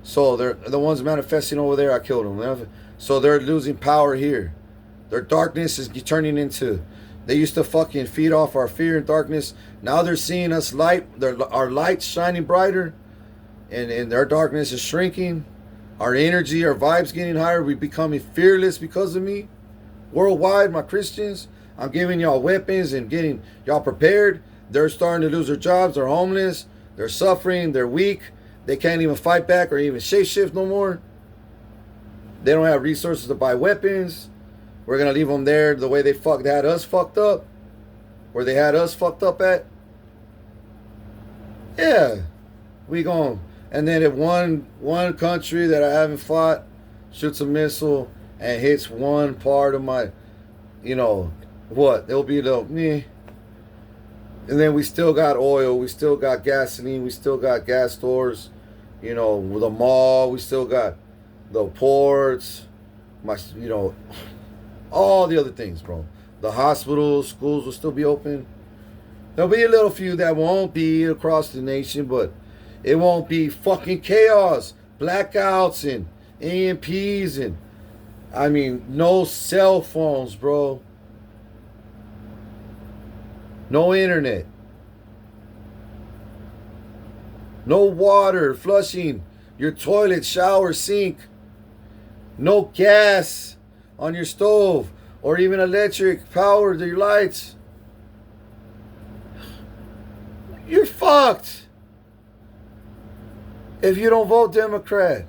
Speaker 1: So they're the ones manifesting over there, I killed them. So they're losing power here. Their darkness is turning into... They used to fucking feed off our fear and darkness. Now they're seeing us light. Our light's shining brighter. And their darkness is shrinking. Our energy, our vibes getting higher. We're becoming fearless because of me. Worldwide, my Christians. I'm giving y'all weapons and getting y'all prepared. They're starting to lose their jobs. They're homeless. They're suffering. They're weak. They can't even fight back or even shapeshift no more. They don't have resources to buy weapons. We're going to leave them there the way they had us fucked up. Where they had us fucked up at. Yeah. We going. And then if one country that I haven't fought shoots a missile and hits one part of my, what? It'll be a little, meh. And then we still got oil. We still got gasoline. We still got gas stores. With the mall. We still got the ports. All the other things, bro. The hospitals, schools will still be open. There'll be a little few that won't be across the nation, but it won't be fucking chaos, blackouts and EMPs and, no cell phones, bro. No internet. No water flushing your toilet, shower, sink. No gas on your stove or even electric power to your lights. You're fucked if you don't vote Democrat.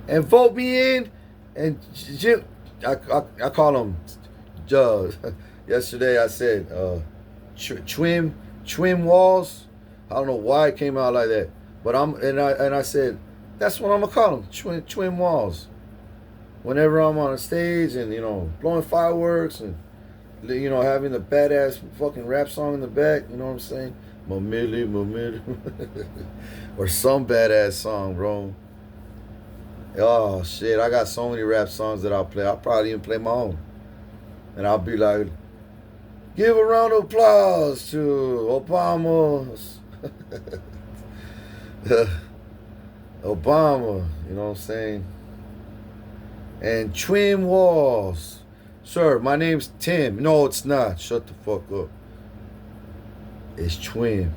Speaker 1: And vote me in. And Jim, I call him yesterday I said Twin Walls. I don't know why it came out like that. But I said that's what I'm gonna call them. Twin Walls. Whenever I'm on a stage and, blowing fireworks and, having the badass fucking rap song in the back, you know what I'm saying? Mamili. Or some badass song, bro. Oh, shit. I got so many rap songs that I'll play. I'll probably even play my own. And I'll be like, give a round of applause to Obama. Obama, you know what I'm saying? And Twin Walls. Sir, my name's Tim. No, it's not. Shut the fuck up. It's Twin.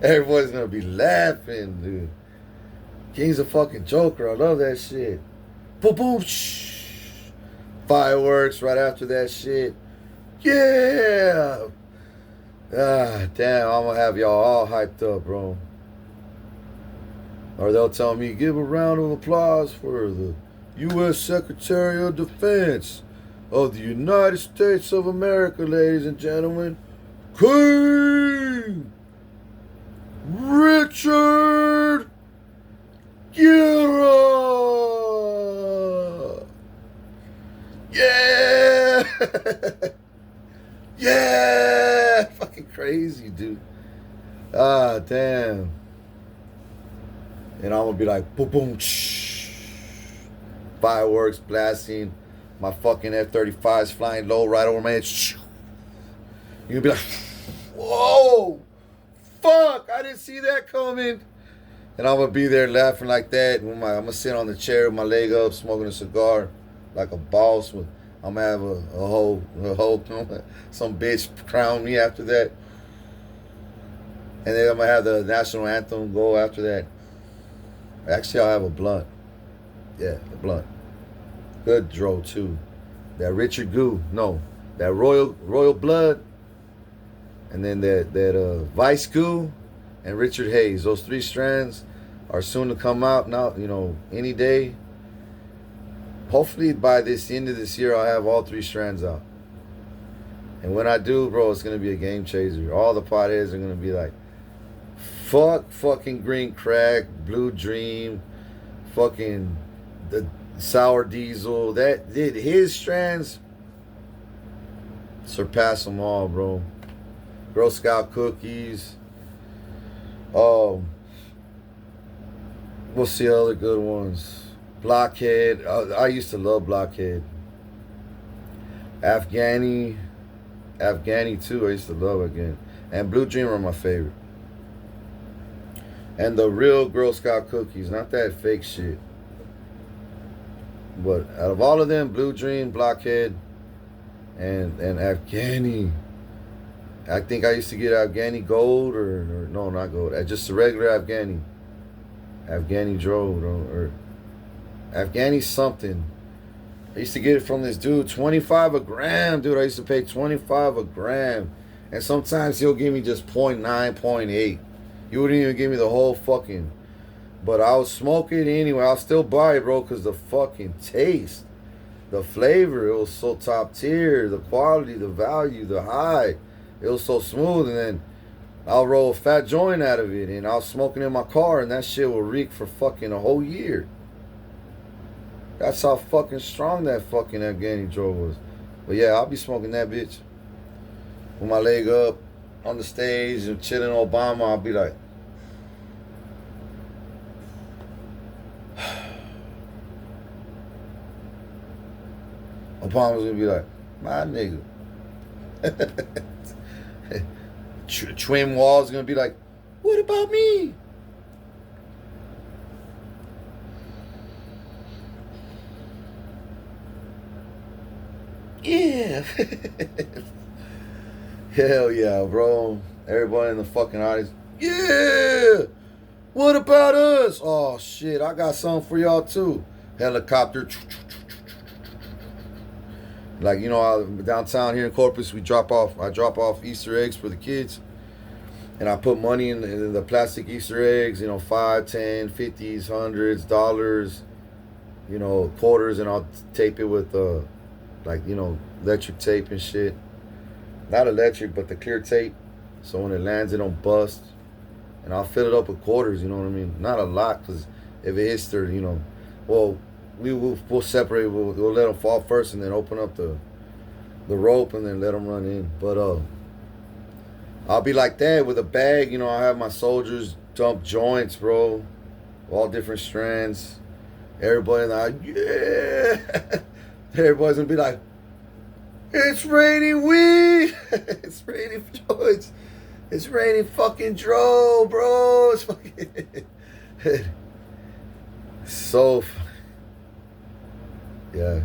Speaker 1: Everybody's gonna be laughing, dude. King's a fucking joker. I love that shit. Boom, boom, shh. Fireworks right after that shit. Yeah. Ah, damn. I'm gonna have y'all all hyped up, bro. Or they'll tell me, give a round of applause for the U.S. Secretary of Defense of the United States of America, ladies and gentlemen, King Richard Guerra. Yeah. Yeah. Fucking crazy, dude. Ah, damn. And I'm going to be like, boom, boom, shh. Fireworks blasting. My fucking F-35's flying low right over my head. Shh. You're going to be like, whoa, fuck, I didn't see that coming. And I'm going to be there laughing like that. I'm going to sit on the chair with my leg up, smoking a cigar like a boss. I'm going to have a hoe, some bitch crown me after that. And then I'm going to have the national anthem go after that. Actually, I'll have a blunt. Yeah, a blunt. Good dro, too. That Richard Goo. No. That Royal Blood. And then that Vice Goo and Richard Hayes. Those 3 strands are soon to come out now, any day. Hopefully by the end of this year, I'll have all 3 strands out. And when I do, bro, it's going to be a game changer. All the potheads are going to be like, fuck fucking Green Crack, Blue Dream, fucking the Sour Diesel. That did his strands surpass them all, bro. Girl Scout cookies. Um, what's the other good ones? Blockhead. I used to love Blockhead. Afghani too. I used to love again. And Blue Dream are my favorite. And the real Girl Scout cookies, not that fake shit. But out of all of them, Blue Dream, Blockhead, and Afghani. I think I used to get Afghani Gold or no, not Gold. Just the regular Afghani. Afghani Drove or Afghani something. I used to get it from this dude, 25 a gram, dude. I used to pay 25 a gram. And sometimes he'll give me just 0.9, 0.8. You wouldn't even give me the whole fucking. But I was smoking anyway. I'll still buy it, bro, because the fucking taste, the flavor, it was so top tier. The quality, the value, the high. It was so smooth. And then I'll roll a fat joint out of it. And I was smoking in my car, and that shit will reek for fucking a whole year. That's how fucking strong that fucking Afghani Joe was. But yeah, I'll be smoking that bitch. With my leg up on the stage and chilling Obama, I'll be like, Obama's gonna be like, my nigga. Twin Wall's gonna be like, what about me? Yeah. Hell yeah, bro. Everybody in the fucking audience. Yeah. What about us? Oh shit, I got something for y'all too. Helicopter. Like, you know, downtown here in Corpus, I drop off Easter eggs for the kids. And I put money in the plastic Easter eggs, you know, 5, 10, 50s, 100s, dollars, you know, quarters, and I'll tape it with like, you know, electric tape and shit. Not electric, but the clear tape. So when it lands, it don't bust. And I'll fill it up with quarters, you know what I mean? Not a lot, because if it hits there, you know, well, we'll separate. We'll let them fall first, and then open up the rope, and then let them run in. But I'll be like that with a bag. You know, I have my soldiers dump joints, bro, all different strands. Everybody like, yeah. Everybody's gonna be like, it's raining weed. It's raining joints. It's raining fucking dro, bro. It's fucking so. Yeah.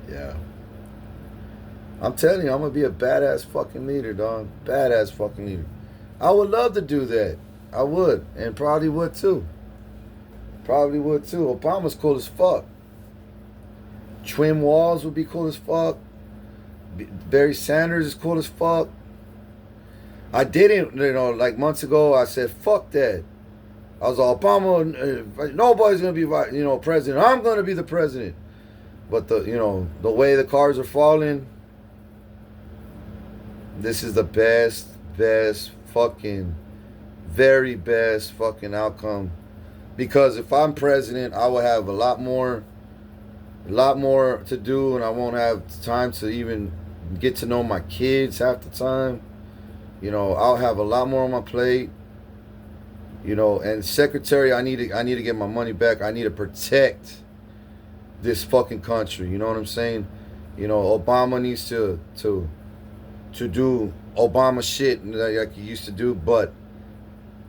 Speaker 1: Yeah. I'm telling you, I'm gonna be a badass fucking leader, dog. Badass fucking leader. I would love to do that. I would, and probably would too. Probably would too. Obama's cool as fuck. Twin Walls would be cool as fuck. Barry Sanders is cool as fuck. I didn't, you know, like months ago, I said, fuck that. I was all, Obama, nobody's going to be, you know, president. I'm going to be the president. But, you know, the way the cards are falling, this is the best fucking, very best fucking outcome. Because if I'm president, I will have a lot more to do, and I won't have time to even get to know my kids half the time. You know, I'll have a lot more on my plate. You know, and secretary, I need to get my money back. I need to protect this fucking country. You know what I'm saying? You know, Obama needs to do Obama shit like he used to do, but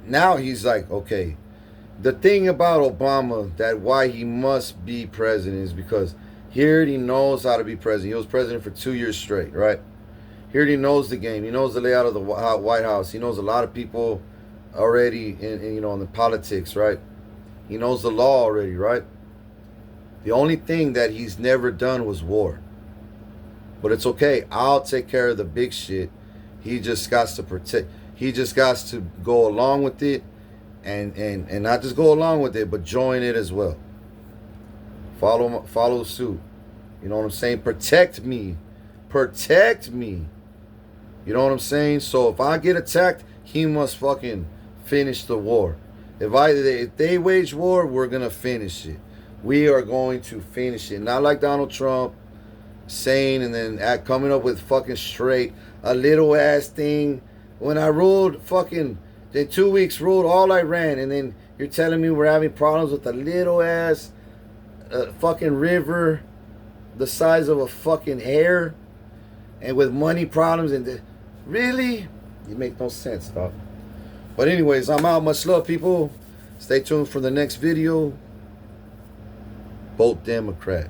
Speaker 1: now he's like, okay. The thing about Obama, that why he must be president, is because he already knows how to be president. He was president for 2 years straight, right? He already knows the game. He knows the layout of the White House. He knows a lot of people already in the politics, right? He knows the law already, right? The only thing that he's never done was war. But it's okay. I'll take care of the big shit. He just got to protect. He just got to go along with it. And not just go along with it, but join it as well. Follow suit. You know what I'm saying? Protect me. You know what I'm saying? So if I get attacked, he must fucking finish the war. If they wage war, we're gonna finish it. We are going to finish it. Not like Donald Trump. saying and then coming up with fucking straight a little ass thing. When I ruled fucking in 2 weeks, ruled all I ran, and then you're telling me we're having problems with a little ass fucking river the size of a fucking hair, and with money problems and really, it make no sense, dog. But anyways, I'm out. Much love, people. Stay tuned for the next video. Vote Democrat.